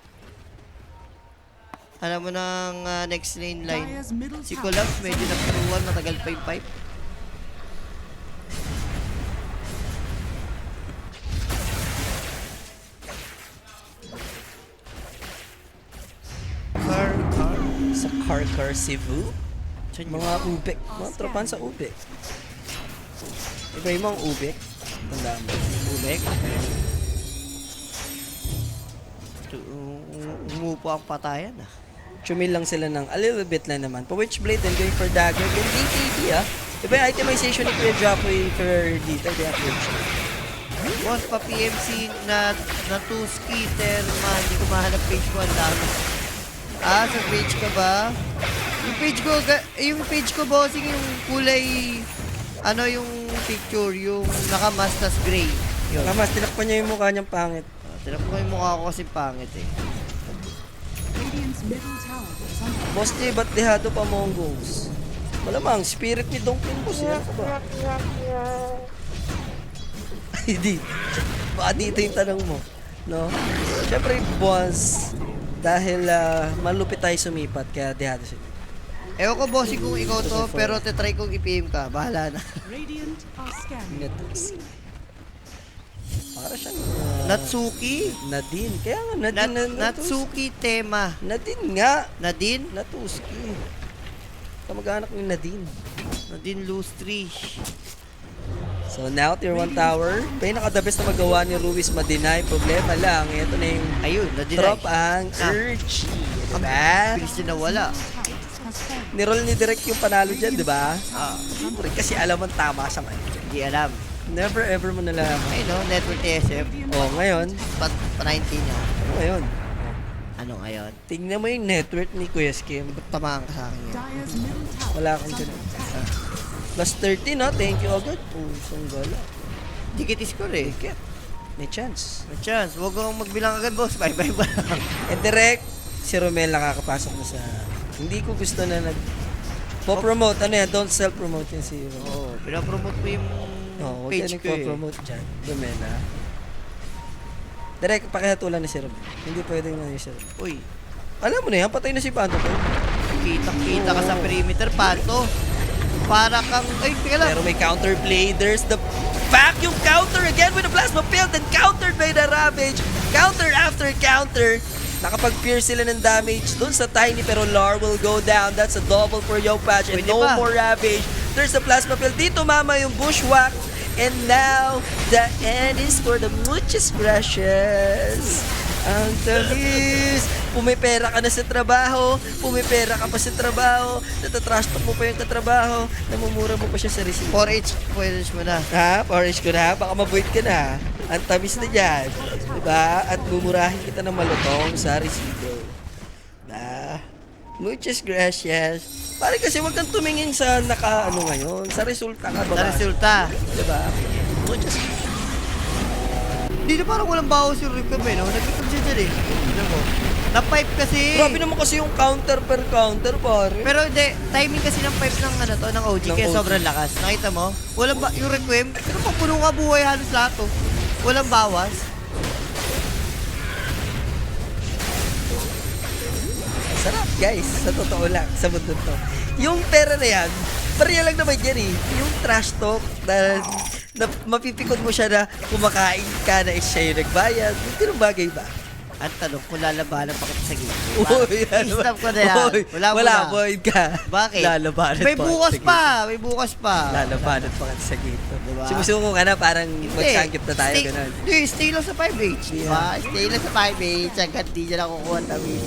Speaker 1: Alam mo ng next lane line.
Speaker 3: Dire's middle
Speaker 1: Si
Speaker 3: tower
Speaker 1: Collapse
Speaker 3: is
Speaker 1: medyo
Speaker 3: under
Speaker 1: nagturuan, matagal pa yung pipe. Car.
Speaker 2: Sa Karkar, Cebu.
Speaker 1: Saan yun?
Speaker 2: Mga ubek. Mga tropan sa ubek. Iba yung mga ubek. Tandaan mo.
Speaker 1: Ulek. Umupo ang patayan ah.
Speaker 2: Chumil lang sila ng a little bit lang naman. Pa Witchblade and going for dagger. Yung DKD Iba yung itemization ni Kuya Japoy for dito. They have Witchblade.
Speaker 1: Boss pa PMC na two skitter man. Hindi ko mahanap page ko. Ang dami. Sa page ka ba? Yung page ko bossing yung kulay yung picture, yung naka-mask tas gray. Yun.
Speaker 2: Mas tinakpan niya yung mukha niyang pangit.
Speaker 1: Tinapos ko yung mukha ko kasi pangit eh.
Speaker 3: Radiant's middle tower is under
Speaker 2: Boss J, ba't dehado pa Mongols? Malamang, spirit ni Donkin Boss yan. Ano ba? Ay, di. Baka dito yung tanong mo. No? Siyempre, boss, dahil malupit tayo sumipat, kaya dehado sila.
Speaker 1: Ewan ko bossing kung ikaw to, pero tetry kong i-PM ka. Bahala na.
Speaker 3: Radiant are scanning.
Speaker 2: Netflix. Para siyang
Speaker 1: Natsuki?
Speaker 2: Nadine. Kaya nga, Nadine.
Speaker 1: Natsuki tema.
Speaker 2: Nadine nga.
Speaker 1: Nadine?
Speaker 2: Natuski. Kamag-anak ni Nadine.
Speaker 1: Nadine Lustri.
Speaker 2: So now, tier 1 tower. Pinaka-the best na magawa ni Ruiz ma-deny. Problema lang, ito na yung
Speaker 1: Ayun, nadine.
Speaker 2: drop ang Urge. Diba?
Speaker 1: Bilis na nawala.
Speaker 3: Has fallen.
Speaker 2: Niroll ni Direk yung panalo dyan, diba?
Speaker 1: Ah,
Speaker 2: Kasi alam mo tama sa kanya.
Speaker 1: hindi alam.
Speaker 2: Never ever mo nalaman.
Speaker 1: Ay no, network TSF.
Speaker 2: Oh, ngayon.
Speaker 1: Pa 19 niya.
Speaker 2: Ngayon.
Speaker 1: Ano ngayon?
Speaker 2: Tingnan mo yung network ni Kuya Skim.
Speaker 1: Tamaan ka sa akin yan.
Speaker 3: Dire's middle tower
Speaker 2: Wala
Speaker 3: is
Speaker 2: akong
Speaker 3: under
Speaker 2: ganun.
Speaker 3: attack.
Speaker 2: Plus 30, no? Thank you agad. Pusong gala.
Speaker 1: Dikit score eh.
Speaker 2: Ticket. May chance.
Speaker 1: May chance. Huwag kang magbilang agad boss. Bye-bye ba lang.
Speaker 2: And direct, si Romel nakakapasok na sa... Hindi ko gusto na po-promote. Ano yan? Don't self-promote yan si Romel.
Speaker 1: Oo, pinapromote mo yung
Speaker 2: Oh, huwag
Speaker 1: page
Speaker 2: ka
Speaker 1: ko eh.
Speaker 2: nagpo-promote dyan. Romel, ha? Direct, pakihatulan ni si Romel. Hindi pwedeng na si Romel.
Speaker 1: Uy,
Speaker 2: Alam mo na yan, patay na si Panto.
Speaker 1: kitang-kita ka sa perimeter, Panto. Para kang... Ay, teka lang.
Speaker 2: Pero may counterplay. There's the vacuum counter again with the plasma field and countered by the Ravage. Counter after counter. Nakapag-pierce sila ng damage dun sa Tiny pero Lar will go down. That's a double for Yopatch and
Speaker 1: Pwede
Speaker 2: no
Speaker 1: pa.
Speaker 2: more Ravage. There's a plasma field. Dito mama yung bushwhack. And now, the end is for the muchas gracias. Ang talis. Pumipera ka na sa trabaho. Pumipera ka pa sa trabaho. Natatrash talk mo pa yung katrabaho. Namumura mo pa siya sa receipt.
Speaker 1: 4H, pwede mo na.
Speaker 2: Ha? Orange ko na. Baka mabuit ka na. Ang tamis na dyan. Diba? At mumurahin kita ng malutong sa resibo. Diba? Muchas gracias. Pare kasi wag kang tumingin sa ngayon. Sa resulta ka ba?
Speaker 1: Sa resulta.
Speaker 2: Diba? Muchas
Speaker 1: Dito parang walang bawas yung Rick kami, no? Nag-recap siya dyan eh. Tignan mo. Na-pipe kasi.
Speaker 2: Grabe naman kasi yung counter per counter, pare.
Speaker 1: Pero hindi, timing kasi ng pipe ng ng OG,
Speaker 2: Ng
Speaker 1: kaya
Speaker 2: OG.
Speaker 1: sobrang lakas. Nakita mo? Walang yung requiem, pero pag puno nga buhay halos lahat to. Walang bawas.
Speaker 2: Sarap, guys. Sa totoo lang, sa mundo to. Yung pera na yan, pareha lang naman yan eh. Yung trash talk na mapipikon mo siya na kumakain ka na siya yung nagbayad. Hindi bagay ba?
Speaker 1: At tanong kung lalabanan pa kita sa game.
Speaker 2: Uy,
Speaker 1: I-stop ko na yan.
Speaker 2: Uy,
Speaker 1: Wala mo
Speaker 2: wala
Speaker 1: na.
Speaker 2: void ka.
Speaker 1: Bakit?
Speaker 2: Lalabanan
Speaker 1: May
Speaker 2: pa
Speaker 1: bukas
Speaker 2: kita sa
Speaker 1: pa. May bukas pa.
Speaker 2: gate. Lalabanan pa kita sa gate.
Speaker 1: Diba?
Speaker 2: Sumusuko ka na, parang magsangkit na tayo,
Speaker 1: Stay-
Speaker 2: ganun.
Speaker 1: Hindi, stay lang sa 5H. Diba? Stay lang sa 5H. Hanggang di dyan ako kukuha ang tamis.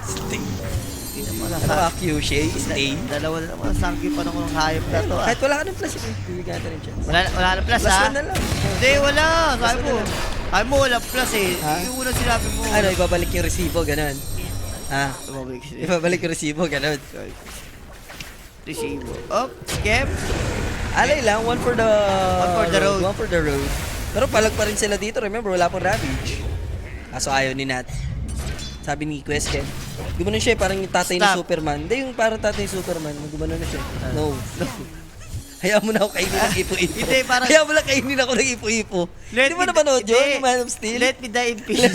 Speaker 2: Stay.
Speaker 1: Hindi naman
Speaker 2: Ano
Speaker 1: nasa...
Speaker 2: ka, Kyushay? Stay.
Speaker 1: Dalawa na naman. Sangki pa ng hayop na to.
Speaker 2: Kahit wala ka ng plus, bibigyan natin yung chance.
Speaker 1: Wala na plus,
Speaker 2: Plus
Speaker 1: ha?
Speaker 2: one na lang.
Speaker 1: Hindi, wala. Sabi
Speaker 2: Plus
Speaker 1: mo.
Speaker 2: one na
Speaker 1: Sabi mo, wala plus eh.
Speaker 2: Ha?
Speaker 1: Yung unang sinabi mo.
Speaker 2: Ano, ibabalik yung resibo, ganun. Ha?
Speaker 1: Tumabalik siya.
Speaker 2: Ibabalik yung resibo, ganun.
Speaker 1: Resibo. Up, skip.
Speaker 2: Alay lang, one for the
Speaker 1: road.
Speaker 2: One for the road. Pero palag pa rin sila dito. Remember, wala pang Ravage. Kaso ayaw ni Nat. Sabi ni Quest Ken, gumanon siya parang yung tatay ni
Speaker 1: Stop.
Speaker 2: Superman. Hindi yung parang tatay ni Superman. Gumanon na siya. No. Hayaan mo na ako kainin ng ipo-ipo.
Speaker 1: Hindi, parang-
Speaker 2: Hayaan mo na kainin ako ng ipo-ipo. Hindi mo napanood yun?
Speaker 1: Hindi.
Speaker 2: Yung Man of Steel?
Speaker 1: Let me die in peace.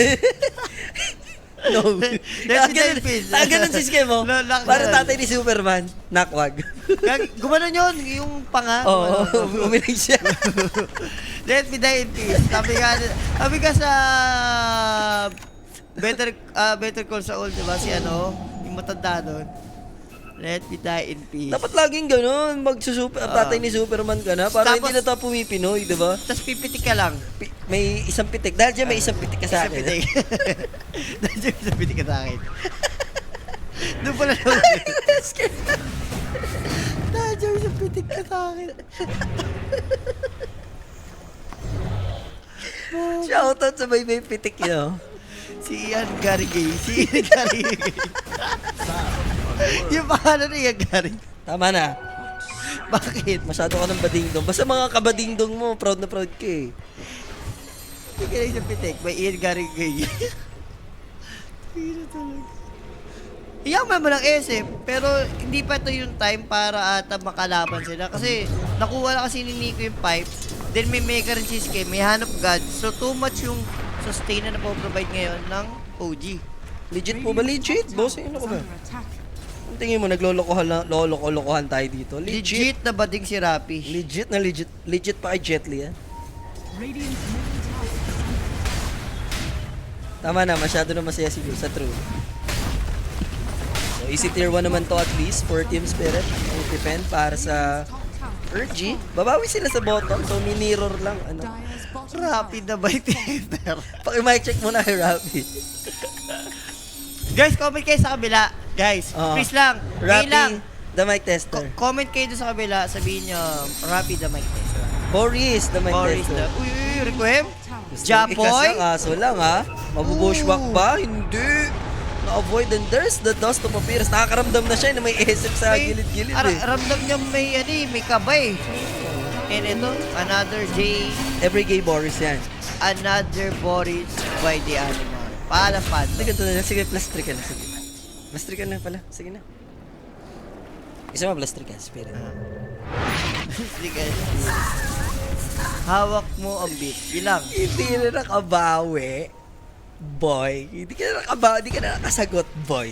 Speaker 2: No.
Speaker 1: Let me die in peace.
Speaker 2: Ganun si Skem mo. Parang tatay ni Superman. Nakwag.
Speaker 1: Gumanon yun, yung panga.
Speaker 2: Oo,
Speaker 1: gumanon.
Speaker 2: uminig siya.
Speaker 1: Let me die in peace. Sabi ka sa Better Call Saul, diba? Si ano, yung matanda doon. Let me die in peace.
Speaker 2: Dapat laging ganun. Tatay ni Superman ka na. Para hindi na tayo pumipinoy, di ba?
Speaker 1: Tapos pipitik ka lang.
Speaker 2: May isang pitik. Dahil dyan may isang pitik ka sa
Speaker 1: Isang
Speaker 2: akin.
Speaker 1: pitik. Dahil dyan may isang pitik ka sa akin. Doon pala naman. Dahil dyan may isang pitik ka sa akin.
Speaker 2: Shoutout sa may pitik yun.
Speaker 1: Si Ian Gary Gay. Si Ian Gary Gay. Yung pangalan ni Ian Gary.
Speaker 2: Tama na.
Speaker 1: Bakit?
Speaker 2: Masyado ka ng badingdong. Basta mga kabadingdong mo, proud na proud ka eh.
Speaker 1: Hindi ka na isang pitik. May Ian Gary Gay. Pino talaga. Iyaman mo ng SF, pero hindi pa ito yung time para ata makalaban sila. Kasi nakuha na kasi ni Nico yung pipe. Then may mega rin si Skem, may hanap god. So too much yung sustain na napoprovide ngayon ng OG.
Speaker 2: Legit po ba? Legit? Boss, ano ka ba?
Speaker 3: Under attack.
Speaker 2: Ang tingin mo, nagloloko-lokohan tayo dito.
Speaker 1: Legit na bading si Rappi.
Speaker 2: Legit na legit. Legit pa kay Jet Li, ah.
Speaker 3: Radiant's middle tower is under
Speaker 2: Tama na, masyado na masaya siguro sa true. So, easy tier 1 naman to at least for Team Spirit. Ang defend para sa
Speaker 3: top tower.
Speaker 2: Urgy. Babawi sila sa bottom, so minirror lang. Ano.
Speaker 3: Dire's bottom
Speaker 1: Rappi na ba yung
Speaker 2: Paki-mic check muna kay Rappi.
Speaker 1: Guys, comment kayo sa kabila. Guys,
Speaker 2: Oo.
Speaker 1: please lang. Ngayon lang.
Speaker 2: Rappi, the mic tester.
Speaker 1: Comment kayo doon sa kabila. Sabihin nyo, Rappi the mic tester.
Speaker 2: Boris, the mic
Speaker 1: Boris
Speaker 2: tester.
Speaker 1: na. Uy, Requiem.
Speaker 3: tower.
Speaker 1: Japoy.
Speaker 2: Kaso lang ha. Mabubushwak ba? Hindi. Na-avoid and there's the dust of appearance. Nakakaramdam na siya na may SF sa gilid-gilid eh.
Speaker 1: Ramdam niya may kabay. And ito, another J,
Speaker 2: Every gay Boris yan.
Speaker 1: another Boris by the animal. Pala fan.
Speaker 2: Sige, ganito na. Sige, plus 3 ka na. Sige. Plus 3 ka na pala. Sige na. Isa mo plus 3 ka. Spirit.
Speaker 1: Sige. Hawak mo ang beat. Ilang.
Speaker 2: Hindi na nakabawi. Boy. Hindi ka na nakabawi. Hindi ka na nakasagot, boy.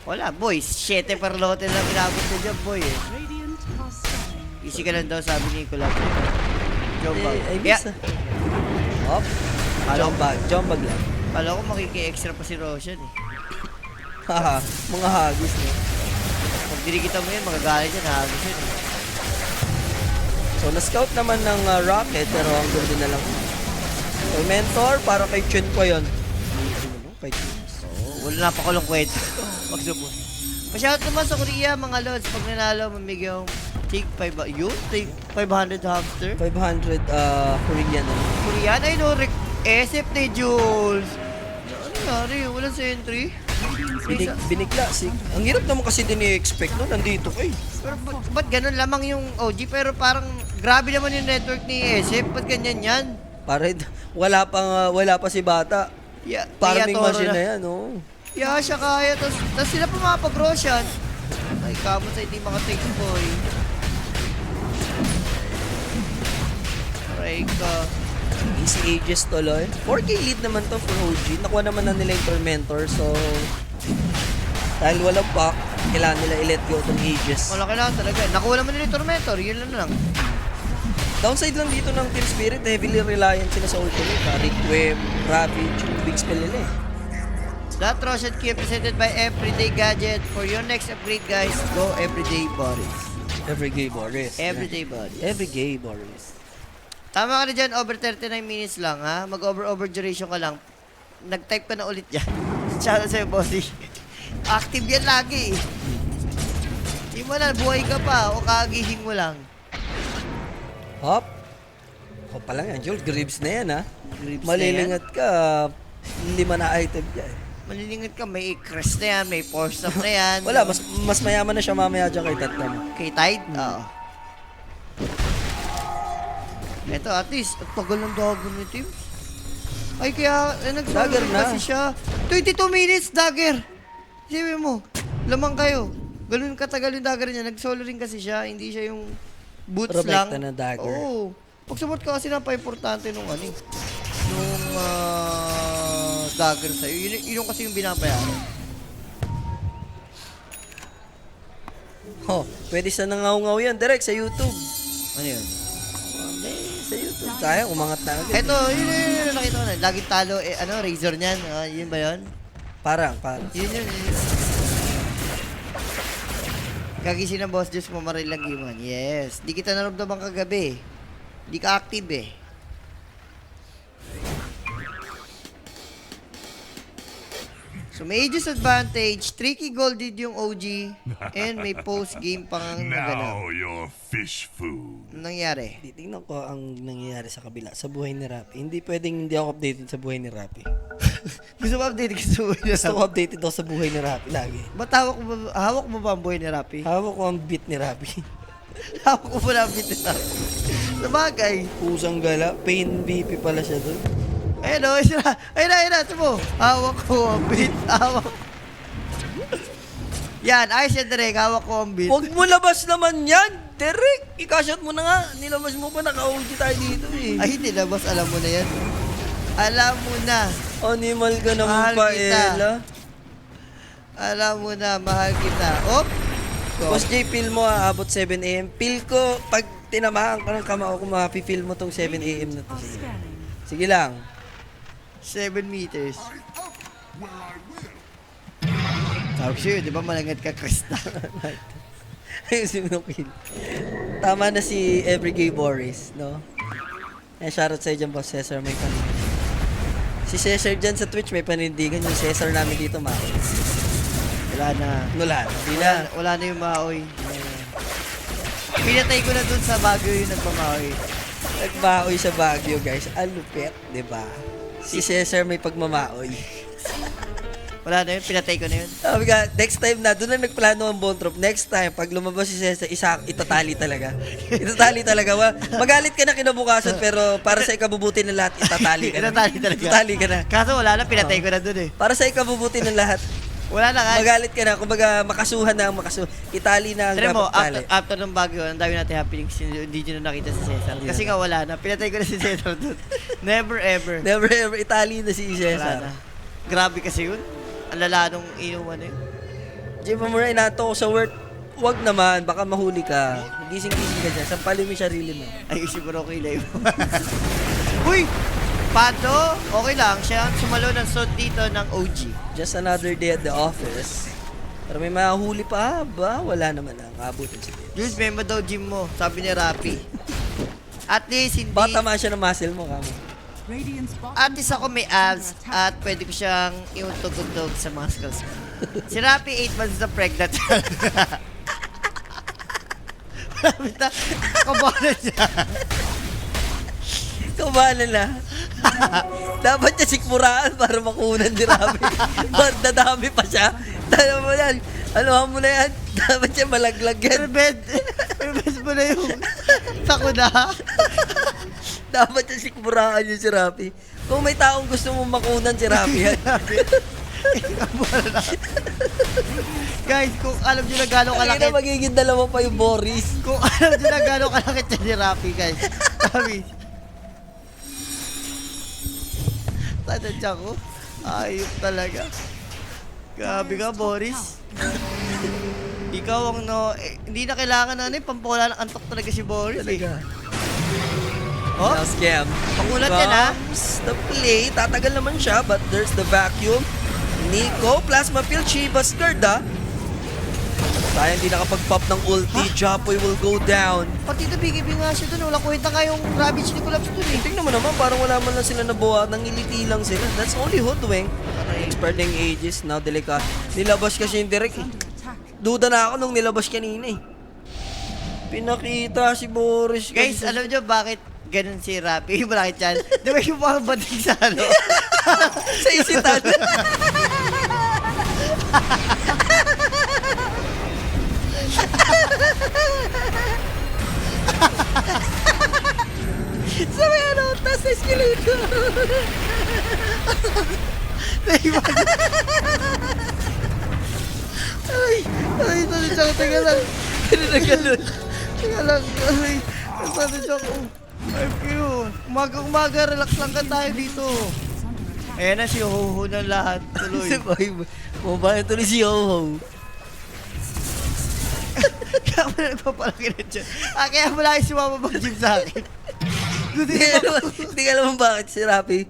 Speaker 1: Wala, boys. 7 per lote lang inabot na dyan, boy. Eh.
Speaker 3: Radiant are stunning.
Speaker 1: Easy ka lang daw, sabi ni Nicolas. Jump bag.
Speaker 2: Ay,
Speaker 1: Yeah.
Speaker 2: miss ah. Hop. Jump bag. Jump bag lang.
Speaker 1: Kala ko makiki-extra pa si Roshan eh.
Speaker 2: Haha. Mga hagis no.
Speaker 1: Pag dinikita mo yun, magagalit yan. Hagos yun eh.
Speaker 2: So, na-scout naman ng Rocket, pero ang gundo na lang. So, mentor, para kay Chun pa yun. Kay Chun.
Speaker 1: Oh, wala na pa kulong kwento. Magsubon. Masyadot naman sa Korea, mga lods. Pag nanalo, mamigay yung take 5, yun? Take 500 hamster?
Speaker 2: 500 Korean.
Speaker 1: Korean, ay no, SF ni Jules. Ano nangyari? Walang sentry?
Speaker 2: Binigla. Ang hirap naman kasi din i-expect no, nandito kay.
Speaker 1: Pero ba't ganun lamang yung OG? Pero parang grabe naman yung network ni SF. Ba't ganyan yan?
Speaker 2: Para wala pa si Bata.
Speaker 1: Yeah,
Speaker 2: Farming
Speaker 1: Toro
Speaker 2: machine na yan, oh.
Speaker 1: Yeah, siya kaya. Tapos sila pumapag-Roshan. Ay, kamo sa hindi maka-take boy. Aray ka.
Speaker 2: Easy Aegis tuloy. 4K lead naman to for OG. Nakuha naman na nila yung Tormentor, so dahil walang pack, kailangan nila i-let go itong Aegis.
Speaker 1: Wala kailangan talaga. Nakuha naman nila yung Tormentor. Yun lang.
Speaker 2: Downside lang dito ng Team Spirit, heavily reliant sila sa ultimate. Requiem, Ravage, yung big spell nila eh.
Speaker 1: That Roshan Key presented by Everyday Gadget. For your next upgrade, guys, go Everyday Boris.
Speaker 2: Every Boris.
Speaker 1: Everyday Boris.
Speaker 2: Every gay Boris.
Speaker 1: Tama ka na dyan, over 39 minutes lang, ha? Mag-over duration ka lang. Nag-type ka na ulit yan. Shoutout sa'yo, bossy. Active yan lagi, eh. Hindi mo na, buhay ka pa, o kagising mo lang.
Speaker 2: Hop. Ako pa lang yan, Jules. Gribs na yan, ha?
Speaker 1: Gribs na
Speaker 2: Malilingat ka, 5 na item yan.
Speaker 1: Malilingit ka, may crest na yan, may force up na yan.
Speaker 2: Wala, mas mayaman na siya mamaya dyan kay Tatam.
Speaker 1: Kay Tide? Oo. Eto, at least, at tagal ng dagger ni Teams. Ay, kaya, nag-solo
Speaker 2: Dagger
Speaker 1: rin
Speaker 2: na.
Speaker 1: kasi siya. 22 minutes, dagger. Sabi mo, lamang kayo. Ganun katagal yung dagger niya. Nag-solo rin kasi siya. Hindi siya yung boots lang.
Speaker 2: Protecta na dagger.
Speaker 1: Oo. Pag sumot ka kasi napaka-importante nung ano eh. Nung dagger sa'yo. Yun kasi yung binabayaran.
Speaker 2: Oh, pwede sa nangaw-ngaw yan, direct sa YouTube.
Speaker 1: Ano yun?
Speaker 2: Sa YouTube. Sayang, umangat na agad.
Speaker 1: Eto, yun, nakita ko na. Laging talo, Razor niyan. Yun ba yun?
Speaker 2: Parang.
Speaker 1: Yun. Kagising ng boss Diyos mo marilagiman. Yes. Di kita naramdaman kagabi. Di ka active eh. So may Aegis advantage, tricky golded yung OG, and may post-game pang nagana.
Speaker 4: Now you're fish food.
Speaker 1: Anong nangyari?
Speaker 2: Titingnan ko ang nangyayari sa kabila, sa buhay ni Rapi. Hindi pwedeng hindi ako updated sa buhay ni Rapi.
Speaker 1: Gusto mo update ka sa buhay ni
Speaker 2: Gusto
Speaker 1: Rapi?
Speaker 2: ko updated ako sa buhay ni Rapi lagi.
Speaker 1: Ba't hawak mo ba ang buhay ni Rapi?
Speaker 2: Hawak ko ang beat ni Rapi.
Speaker 1: Hawak ko ba na ang beat ni Rapi? Sabagay.
Speaker 2: Pusang gala, pain BP pala siya doon.
Speaker 1: Ayun o, ayun na, ito mo. Hawak ko ang beat, hawak. Yan, ayos yan direk, hawak ko ang beat.
Speaker 2: Huwag mo labas naman yan, Derek! Ikashot mo na nga. Nilabas mo pa, naka-OG tayo dito eh.
Speaker 1: Ay, hindi na, boss, alam mo na yan. Alam mo na.
Speaker 2: Animal ka naman
Speaker 1: Mahal
Speaker 2: pa,
Speaker 1: kita.
Speaker 2: Ella.
Speaker 1: Alam mo na, mahal kita. Op!
Speaker 2: Boss J, feel mo abot 7 AM. Feel ko, pag tinamaan ka ng kamao ko, mapi-feel mo tong 7 AM na to. Sige lang.
Speaker 1: 7 meters. Sabi sa'yo, di ba malangad ka, Krista?
Speaker 2: Ayusin mo kill. Tama na si Everyday Boris, no? Eh, shoutout sa'yo dyan, Boss Cesar, may panindigan. Si Cesar dyan sa Twitch, may panindigan. Yung Cesar namin dito, Mao.
Speaker 1: Wala na.
Speaker 2: Nulan, di na.
Speaker 1: Wala na yung maoy. Pinatay ko na dun sa Baguio yung nagmamaoy.
Speaker 2: Nagbaoy sa Baguio, guys. Alupet, di ba? Si Cesar may pagmamaoy.
Speaker 1: Wala na yun, pinatay ko na yun.
Speaker 2: Sabi ka, next time na, doon na nagplano ang Bone Troop. Next time, pag lumabas si Cesar, itatali talaga. Itatali talaga. Magalit ka na kinabukasan, pero para sa ikabubuti ng lahat, itatali ka na.
Speaker 1: Itatali talaga.
Speaker 2: Itatali ka na.
Speaker 1: Kaso wala na, pinatay ko na dun eh.
Speaker 2: Para sa ikabubuti ng lahat,
Speaker 1: Wala na nga.
Speaker 2: magalit ka na. Kumbaga, makasuhan na ang makasuhan. Itali na ang
Speaker 1: Try mo,
Speaker 2: dapat tali.
Speaker 1: after ng Baguio, ang dami natin happenings, hindi nyo na nakita si Cesar. Kasi nga wala na, pinatay ko na si Cesar dun. Never ever.
Speaker 2: Never ever, Itali na si
Speaker 1: Wala
Speaker 2: Cesar.
Speaker 1: na. Grabe kasi yun. Ang lala nung inuman eh.
Speaker 2: Jay Pamuray, nato ko sa work. Huwag naman, baka mahuli ka. Gising-gising ka dyan. Sampalin mo yung sarili mo.
Speaker 1: Ay, si Bro Kilay mo. Uy! Pato, okay lang. Siya ang sumalo ng suit dito ng OG.
Speaker 2: Just another day at the office. Pero may mahuli pa ba? Wala naman ang abutin si Dave.
Speaker 1: Jules, memo daw gym mo. Sabi ni Rapi. At least hindi...
Speaker 2: Baka tamaan siya ng muscle mo, kamo.
Speaker 3: Radiant's bottom
Speaker 1: At least ako may abs at pwede ko siyang iuntog-untog sa muscles ko. Si Rapi 8 months na pregnant. Marami na. Kabalan siya.
Speaker 2: Kabala na. Dapat niya sikmuraan para makunan ni Rami. Dadami pa siya. Tala mo yan. Ano mo na yan? Dapat siya malaglag yan.
Speaker 1: Revenge mo na yung sakuna.
Speaker 2: Dapat niya sikmuraan yung si Rapi. Kung may taong gusto mong makunan si Rapi, yan.
Speaker 1: Guys, kung alam nyo na gano'ng
Speaker 2: Kaya
Speaker 1: kalaki,
Speaker 2: na magiging dalawa pa yung Boris.
Speaker 1: kung alam nyo na gano'ng kalaki siya ni Rapi, guys. Sabi, tadadya ko, ayop talaga. Grabe ka, Boris. Ikaw ang hindi na kailangan na pampawala ng antok talaga si Boris.
Speaker 2: Talaga.
Speaker 1: Oh,
Speaker 2: Now scam.
Speaker 1: pakulat yan ha.
Speaker 2: Comes the play. Tatagal naman siya, but there's the vacuum. Nico, plasma field, Chivas guard ah. Sayang di nakapag-pop ng ulti. Japoy will go down.
Speaker 1: Pati ito, BKB nga siya dun. Wala kwenta nga yung Ravage ni Collapse dun eh.
Speaker 2: Tingnan mo naman, parang wala man lang sila nabuhat. Nangiliti lang sila. That's only Hoodwink. Spreading ages. Now, Delica. Nilabas kasi yung direct eh.
Speaker 3: under attack.
Speaker 2: Duda na ako nung nilabas kanina eh. Pinakita si Boris.
Speaker 1: Guys,
Speaker 2: kasi-
Speaker 1: alam nyo bakit ganun si Rapi? Bakit yan? Di ba yung mga banding sa ano?
Speaker 2: sa isitan. escalator.
Speaker 1: Ay, Tony Chong, teka lang.
Speaker 2: Ganun na ganun.
Speaker 1: Teka lang, ay. Tony Chong, FQ. Umaga-umaga, relax lang ka tayo dito. Ayan na si Ho-Ho na lahat. Tuloy.
Speaker 2: Si Boy, bumabayan tuloy si Ho-Ho.
Speaker 1: Kaya mo na nagpapalaki na dyan. Kaya mo lang si Mama mag-gym sa akin.
Speaker 2: Hindi ka alam bakit si Rapi.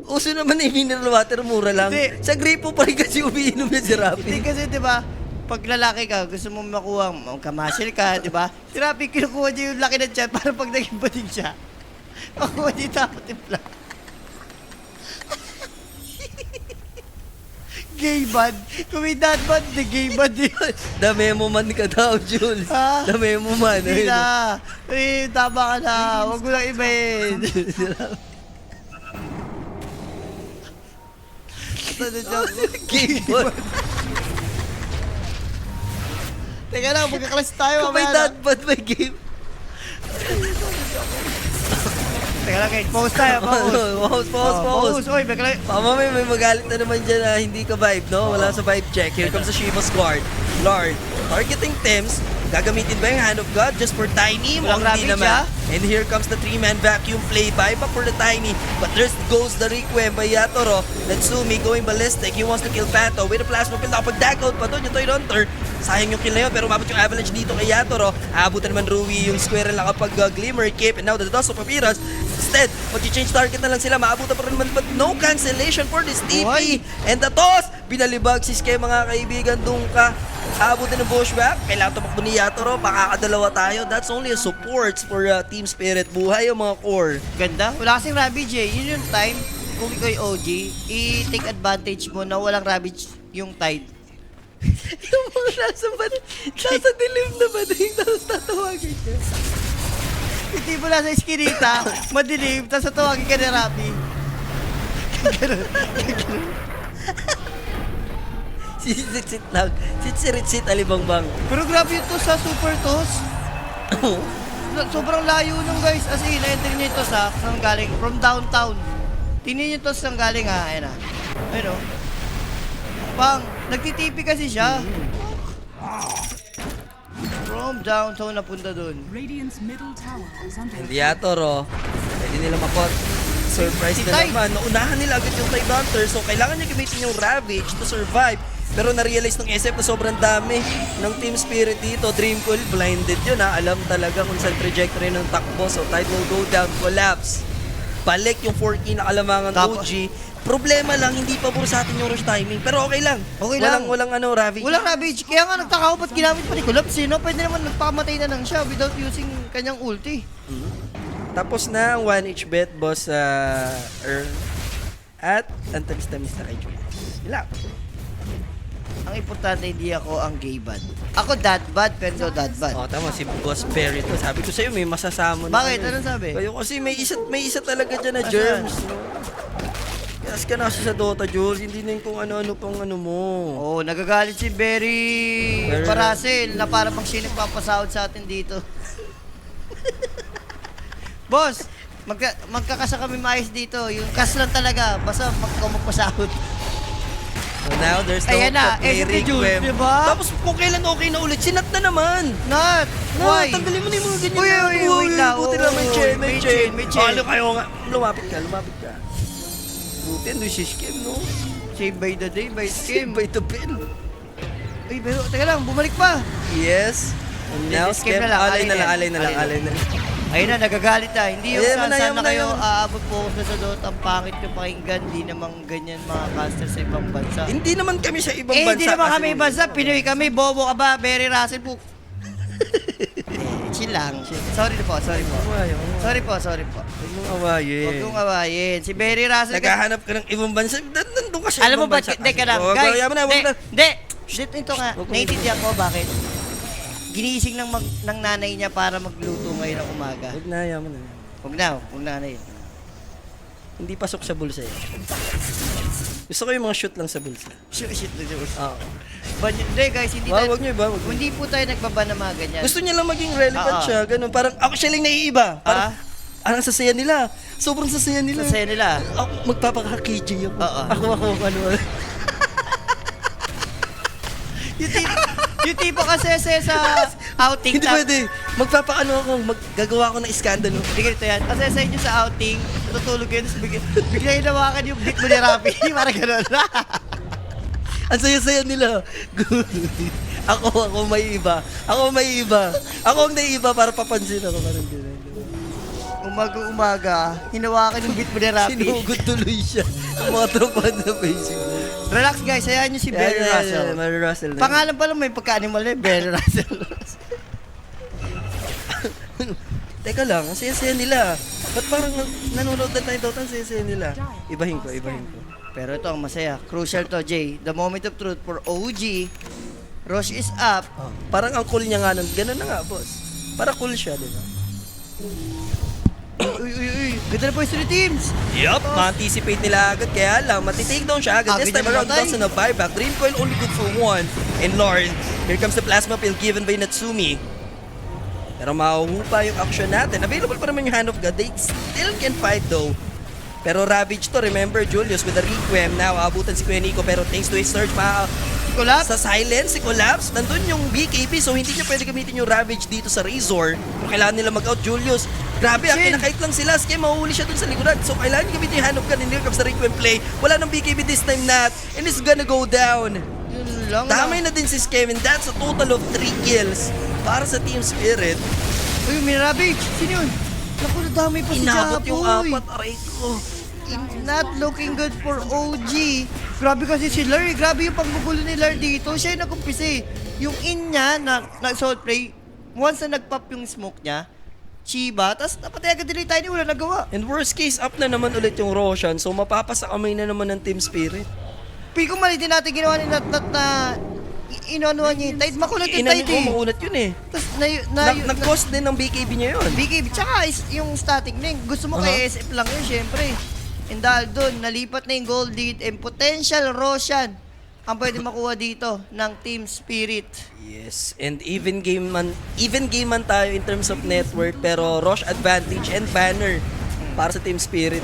Speaker 2: Uso naman yung mineral water, mura lang.
Speaker 1: Hindi.
Speaker 2: Sa gripo pa rin kasi umiinom na si Rapi.
Speaker 1: Hindi kasi, di ba, pag lalaki ka, gusto mo makuha, kamasil ka, di ba? Si Rapi, kinukuha niya yung laki na dyan para pag naging bading siya, makuha niya yung tapos timpla. Gay bad. Kung may dad bad, di gay bad yun.
Speaker 2: Dame mo man ka daw, Jules.
Speaker 1: Ha?
Speaker 2: Dame mo man.
Speaker 1: Hindi
Speaker 2: ayun.
Speaker 1: na. Eh, tama ka na. Huwag mo lang ibahin.
Speaker 2: Game
Speaker 1: Teka lang, magkaklas tayo.
Speaker 2: Kung may
Speaker 1: mamaya na.
Speaker 2: dad bad, may game.
Speaker 1: Teka lang, Kate. Pause tayo, pause.
Speaker 2: Pause.
Speaker 1: Oy, may
Speaker 2: Mamaya may magalit na naman dyan na hindi ka vibe, no? Wala sa vibe check. Here comes the Shiva's guard. Lord, targeting Thames. Gagamitin ba yung Hand of God just for Tiny?
Speaker 1: Walang
Speaker 2: Mukhang hindi
Speaker 1: ravage,
Speaker 2: naman.
Speaker 1: ah.
Speaker 2: And here comes the 3-man vacuum play by pa for the Tiny. But there goes the Requiem by Yatoro. Natsumi going ballistic. He wants to kill Pato with a plasma field. Nakapag-dack out pa doon yung Toy Hunter. Sayang yung kill na yun, pero umabot yung avalanche dito kay Yatoro. Aabutan naman Rui yung square lang kapag Glimmer Cape. And now the Dust of Papyrus. Instead, mag-change target na lang sila. Maabutan pa rin naman, but no cancellation for this TP.
Speaker 1: Boy.
Speaker 2: And the toss! Binalibag si Sky, mga kaibigan. Doon ka. Aabutan ng bushwhack. Kailangan tumakbo ni Yatoro. Pakakadalawa tayo. That's only a support for Team Spirit. Buhay ang mga core.
Speaker 1: Ganda. Wala kasing ravage eh. Yun yung time, kung ikaw yung OG, i-take advantage mo na walang ravage yung tide.
Speaker 2: Yung mga nasa dilim na bading, tapos tatawagin siya.
Speaker 1: Hindi mo nasa iskinita, madilim, tapos tatawagin ka ni Rapi.
Speaker 2: Sit lang. Sit alibangbang.
Speaker 1: Pero grabe yung toss sa super toss. Sobrang layo nung guys. As in, enter nyo yung toss ha, saan galing? From downtown. Tingnan yung toss saan galing ha. Ayan ha. Ayun o. Pang, nagtitipi kasi siya. From downtown napunta dun.
Speaker 3: Radiant's middle tower is under
Speaker 2: Hindi Yatoro. Pwede nila makot. Surprise
Speaker 1: Si
Speaker 2: na
Speaker 1: Ty.
Speaker 2: naman. Naunahan nila agad yung Tide Hunter. So, kailangan niya gamitin yung Ravage to survive. Pero na-realize ng SF na sobrang dami ng Team Spirit dito. Dreamcoil, blinded yun ha. Alam talaga kung saan trajectory ng takbo. So, Tide will go down, collapse. Balik yung 4K na kalamangan
Speaker 1: Tapos-
Speaker 2: OG. Problema lang, hindi pa puro sa atin yung rush timing. Pero okay lang.
Speaker 1: Okay lang.
Speaker 2: Walang Ravage.
Speaker 1: Walang ravage. Kaya nga nagtaka ako ba't ginamit pa ni Collapse no? Pwede naman nagpakamatay na lang siya without using kanyang ulti.
Speaker 2: Tapos na ang 1H bet, boss Earl. At ang tamis-tamis na kay Julius. Wala.
Speaker 1: Ang importante hindi ako ang gay bad. Ako that bad, pero that bad.
Speaker 2: Oh, tama si Boss Perry to. Sabi ko sa'yo, may masasama na.
Speaker 1: Bakit?
Speaker 2: kayo.
Speaker 1: Anong sabi?
Speaker 2: Kayo kasi may isa talaga dyan na
Speaker 1: Asan?
Speaker 2: germs. No? Yes ka na kasi sa Dota, Jules. Hindi na yung kung ano-ano pang ano mo.
Speaker 1: Oh, nagagalit si Berry Paracel na para pang siya nagpapasahod sa atin dito. Boss, magkakasa kami maayos dito. Yung kas lang talaga, basta magpasahod.
Speaker 2: So now, there's no
Speaker 1: Ayan na,
Speaker 2: play
Speaker 1: SFP Jules,
Speaker 2: requiem.
Speaker 1: diba?
Speaker 2: Tapos kung kailan okay na ulit, sinat na naman.
Speaker 1: Not! Why?
Speaker 2: Tanggalin mo na yung mga ganyan.
Speaker 1: Uy, wait lang.
Speaker 2: Buti lang may
Speaker 1: Uy,
Speaker 2: chain, may chain.
Speaker 1: may chain.
Speaker 2: Ano kayo nga? Lumapit ka. Buti, ano si Skim, no?
Speaker 1: Save by the day, by
Speaker 2: Skim
Speaker 1: Skim.
Speaker 2: by the pen.
Speaker 1: Uy, pero teka lang, bumalik pa.
Speaker 2: Yes. And now,
Speaker 1: Skim
Speaker 2: Skim,
Speaker 1: na lang,
Speaker 2: alay na
Speaker 1: alay
Speaker 2: lang.
Speaker 1: Ayun na, nagagalit na. Hindi yung
Speaker 2: Ayaw mo na, ayaw
Speaker 1: saan
Speaker 2: mo
Speaker 1: na
Speaker 2: na
Speaker 1: kayo
Speaker 2: yun.
Speaker 1: aabot focus na sa Dota. Ang pangit yung pakinggan. Hindi naman ganyan mga caster sa ibang bansa.
Speaker 2: Hindi naman kami sa ibang bansa.
Speaker 1: Hindi naman
Speaker 2: kasi-
Speaker 1: kami bansa. Pinoy kami. Bobo ka ba? Berry Russell po. Chill lang. Sorry po. Sorry po.
Speaker 2: Huwag mong awayin.
Speaker 1: Huwag kong awayin. Si Berry Russell.
Speaker 2: Naghahanap ka ng ibang bansa. Nandun ka sa
Speaker 1: Alam mo
Speaker 2: ibang
Speaker 1: ba?
Speaker 2: bansa.
Speaker 1: Teka lang.
Speaker 2: Oh,
Speaker 1: Guys.
Speaker 2: yaman na, wag na.
Speaker 1: Hindi. Ito nga.
Speaker 2: Wag mo.
Speaker 1: Naiintindihan ko bakit. Ginising ng nanay niya para magluto ngayon ng umaga.
Speaker 2: Huwag na, yaman na.
Speaker 1: Huwag na nanay.
Speaker 2: Hindi pasok sa bulsa yan. Gusto ko yung mga shoot lang sa bulsa.
Speaker 1: Shit na siya.
Speaker 2: Oo.
Speaker 1: Hindi guys, hindi
Speaker 2: Wag,
Speaker 1: tayo,
Speaker 2: wag nyo iba. Wag nyo.
Speaker 1: hindi po tayo nagbaba ng mga ganyan.
Speaker 2: Gusto niya lang maging relevant
Speaker 1: Oo.
Speaker 2: siya. Ganun. Parang ako siya lang naiiba. Parang ang sasaya nila. Sobrang sasaya nila.
Speaker 1: Sasaya nila.
Speaker 2: Ako, magpapaka-KJ ako.
Speaker 1: Oo.
Speaker 2: Ako, ano.
Speaker 1: Yung tipo kasi sa outing.
Speaker 2: Hindi pwede. Magpapaano ako, maggagawa ako ng iskandalo.
Speaker 1: Hindi ganito yan. Kasi sa inyo sa outing, tutulog kayo, tapos bigla hinawakan yung beat mo ni Rafi. Parang gano'n.
Speaker 2: Ang saya-saya nila. ako may iba. Ako ang naiiba para papansin ako. Parang gano'n.
Speaker 1: Umaga, hinawakan yung beat mo ni Rafi.
Speaker 2: Sinugod tuloy siya. Ang mga tropa na Facebook.
Speaker 1: Relax guys, hayaan nyo si Barry Russell.
Speaker 2: Barry Russell.
Speaker 1: Pangalan pa lang may pagka-animal na Barry Russell.
Speaker 2: Teka lang, ang saya-saya nila. Ba't parang nanonood na tayo Dota, ang saya-saya nila. Ibahin ko.
Speaker 1: Pero ito ang masaya. Crucial to, Jay. The moment of truth for OG. Rosh is up.
Speaker 2: Oh, parang ang cool niya nga nun. Ganun na nga, boss. Para cool siya, di ba?
Speaker 1: Uy. Ganda na po yung teams.
Speaker 2: Yup, ma-anticipate nila agad. Kaya lang, matitake down siya agad. This
Speaker 1: Agad
Speaker 2: time
Speaker 1: na
Speaker 2: around,
Speaker 1: namatay.
Speaker 2: doesn't have buyback. Dream Coil only good for one. And Lord, here comes the plasma pill given by Natsumi. Pero mahuhupa yung action natin. Available pa naman yung Hand of God. They still can fight though. Pero Ravage to, remember Julius with the Requiem. Now, abutan si Kuya Nico. Pero thanks to his surge,
Speaker 1: Collapse.
Speaker 2: sa silence, si Collapse, nandun yung BKB. So, hindi niya pwede gamitin yung Ravage dito sa Razor. Pero kailangan nila mag-out Julius. Grabe,
Speaker 1: Shin.
Speaker 2: kinakait lang sila. Skem, mahuhuli siya dun sa likuran. So, kailangan niya gamitin yung Hand of God. And here comes the Requiem play. Wala nang BKB this time, Nat. And it's gonna go down.
Speaker 1: Yun lang.
Speaker 2: Damay na din si Skem. And that's a total of 3 kills para sa Team Spirit.
Speaker 1: Uy, may Ravage. Sino yun? Naku, nadamay pa si
Speaker 2: Inabot
Speaker 1: Japoy.
Speaker 2: yung 4, aray ko.
Speaker 1: Not looking good for OG. Grabe kasi si Lar, grabe yung panggugulo ni Lar dito. Siya yung nag-umpisa. Yung in niya na soul play, once na nag-pop yung smoke niya, Chiba, tapos napatay agad din yung Tiny, wala nagawa.
Speaker 2: And worst case, up na naman ulit yung Roshan. So, mapapasa kamay na naman ng Team Spirit.
Speaker 1: Pico mali din natin ginawa ni Nat na inanuhan niya yung Tide. Makulat yung Tide eh.
Speaker 2: Makunat yun eh.
Speaker 1: Tapos
Speaker 2: Nag-cost din ng BKB niya yun.
Speaker 1: BKB, tsaka yung static na yun. Gusto mo kay SF lang yun, syempre. And dahil doon, nalipat na yung gold lead and potential Roshan ang pwede makuha dito ng Team Spirit.
Speaker 2: Yes, and even game man tayo in terms of network, pero Rosh advantage and banner para sa Team Spirit.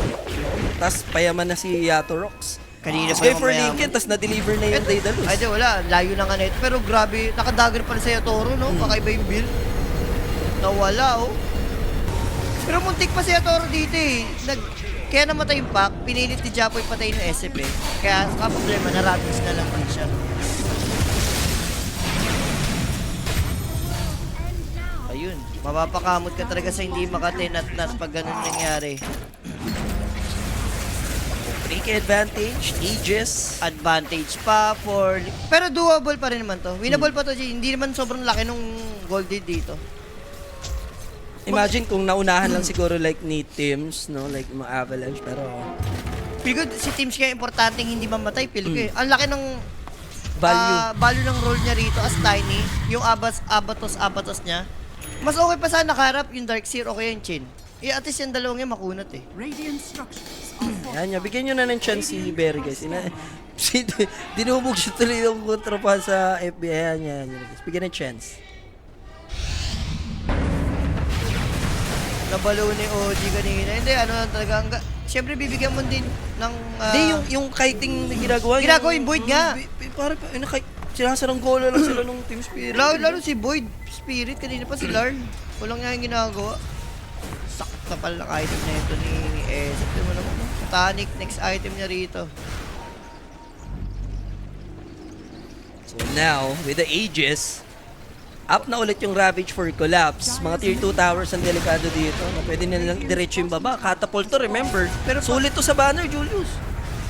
Speaker 2: Tapos payaman na si Yatorox.
Speaker 1: Kanina
Speaker 2: Tapos
Speaker 1: pa
Speaker 2: kay
Speaker 1: yung
Speaker 2: for
Speaker 1: mayaman.
Speaker 2: Lincoln, tapos na-deliver na yung Daedalus.
Speaker 1: Ay, di, wala. Layo na nga na ito. Pero grabe, nakadagger pala sa Yatoro, no? Kakaiba yung build. Nawala, oh. Pero muntik pa si Yatoro dito, eh. Kaya namatay yung pack, pinilit ni Japoy patayin ng SF, eh. Kaya, problema, na-rapis na lang pala siya. Ayun, mapapakamot ka talaga sa hindi makatinat-nat pag ganun nangyari.
Speaker 2: Free advantage, Aegis.
Speaker 1: Advantage pa for... Pero doable pa rin naman to. Winnable pa to, G. Hindi naman sobrang laki nung gold lead dito.
Speaker 2: Imagine kung naunahan lang siguro like ni Teams, no? Like mga Avalanche, pero...
Speaker 1: Feel si Teams kaya importanteng hindi mamatay. Feel ko eh. Ang laki ng
Speaker 2: Value.
Speaker 1: value ng role niya rito as Tiny. Yung abatos niya. Mas okay pa sana nakaharap yung Darkseer o kaya yung Chin. At least yung dalawang yan makunat eh.
Speaker 3: Radiant structures are fortified.
Speaker 2: Yan niya, bigyan nyo na ng chance si Berry, guys. Dinubog siya tuloy yung kontra pa sa FBI. Yan, guys. Bigyan ng chance.
Speaker 1: Nabalo ni OG kanina. Hindi, ano lang talaga. Siyempre, bibigyan mo din ng...
Speaker 2: Hindi, yung kiting na ginagawa.
Speaker 1: Ginagawa yung Void nga.
Speaker 2: Parang, sinasaranggola lang sila ng Team Spirit.
Speaker 1: Lalo si Void Spirit, kanina pa si Larn. Walang nga yung ginagawa. Sakta pala ng item na ito ni SF. Tignan mo naman. Titanic, next item niya rito.
Speaker 2: So now, with the Aegis, up na ulit yung Ravage for Collapse. Mga tier 2 towers ang delikado dito. Na pwede nilang diretso yung baba. Catapult to, remember. Pero sulit to sa banner, Julius.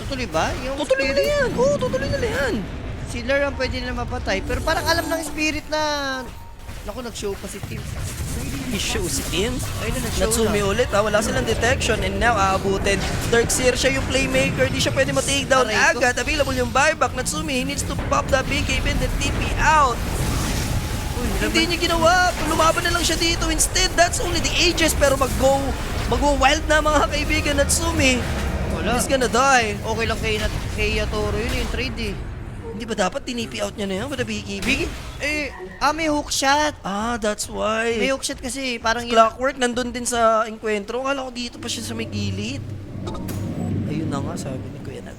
Speaker 1: Tutuloy ba? Yung
Speaker 2: Tutuloy nila yan. Oo, tutuloy nila yan.
Speaker 1: Si Lar ang pwede nila mapatay. Pero parang alam ng Spirit na... Naku, nag-show pa si Team.
Speaker 2: I-show si Team.
Speaker 1: Ayun na, nag-show
Speaker 2: Natsumi
Speaker 1: na.
Speaker 2: ulit ha. Wala silang detection and now aabutin. Darkseer siya yung playmaker. Di siya pwede ma-take down
Speaker 1: Aray ko.
Speaker 2: agad. Available yung buyback. Natsumi, he needs to pop the BKB and then TP out. Hindi niya ginawa. Lumaban na lang siya dito. Instead, that's only the Aegis. Pero mag-wild na mga kaibigan. Natsumi.
Speaker 1: Wala.
Speaker 2: He's gonna die.
Speaker 1: Okay lang kay Yatoro yun yung trade eh.
Speaker 2: Hindi ba dapat tinipi out niya na yun with a BKB?
Speaker 1: May hook shot.
Speaker 2: Ah, that's why.
Speaker 1: May hook shot kasi, parang yun.
Speaker 2: Clockwork, nandun din sa enkwentro. Akala ko dito pa siya sa may gilid. Ayun na nga, sabi ni Kuya Nag.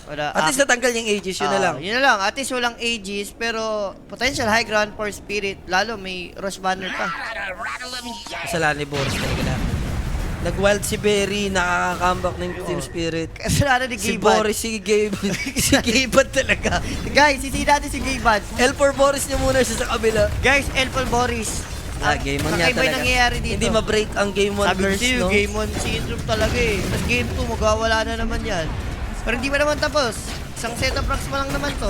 Speaker 1: Wala.
Speaker 2: At least natanggal yung ages, yun na lang.
Speaker 1: Yun na lang. At least walang ages, pero potential high ground for Spirit. Lalo, may Rush Banner pa.
Speaker 2: Kasalanan ni Boris talaga lang. Nag-wild si Berry, nakaka-comeback ng Team Spirit.
Speaker 1: Kasalanan ni
Speaker 2: Si
Speaker 1: Gaybad.
Speaker 2: Boris, si Gabe. Si Gabe talaga.
Speaker 1: Guys, sisi natin si Gaybad.
Speaker 2: L4 Boris niya muna siya sa kabila.
Speaker 1: Guys, Elfal Boris.
Speaker 2: Game 1 niya
Speaker 1: kakaiba yung
Speaker 2: talaga.
Speaker 1: nangyayari dito.
Speaker 2: Hindi ma-break ang Game 1
Speaker 1: Sabi ko
Speaker 2: burst,
Speaker 1: sa'yo,
Speaker 2: no?
Speaker 1: Game 1 syndrome talaga eh. Tapos Game 2, magwawala na naman yan. Pero hindi pa naman tapos. Isang set of rocks pa lang naman to.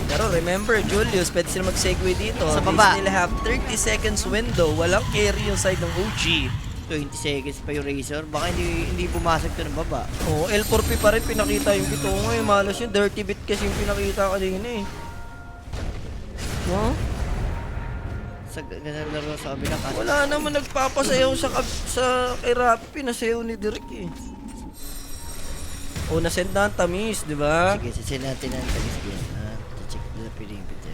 Speaker 2: Pero remember, Julius, pwede sila mag-segue dito.
Speaker 1: Sa
Speaker 2: They
Speaker 1: baba.
Speaker 2: still have 30 seconds window. Walang carry yung side ng OG.
Speaker 1: 20 seconds pa yung Razor. Baka hindi pumasok to ng baba.
Speaker 2: Oh, L4P pa rin pinakita yung bito ngayon. Malas yung dirty bit kasi yung pinakita kanina eh. No?
Speaker 1: Sa ganun laro sa kabilang kaso.
Speaker 2: Wala naman nagpapasayaw sa kay Rapi. Pinasayaw ni Derek eh. O, nasend na ang tamis, di ba?
Speaker 1: Sige, sisend natin ang talis yan. Check the perimeter.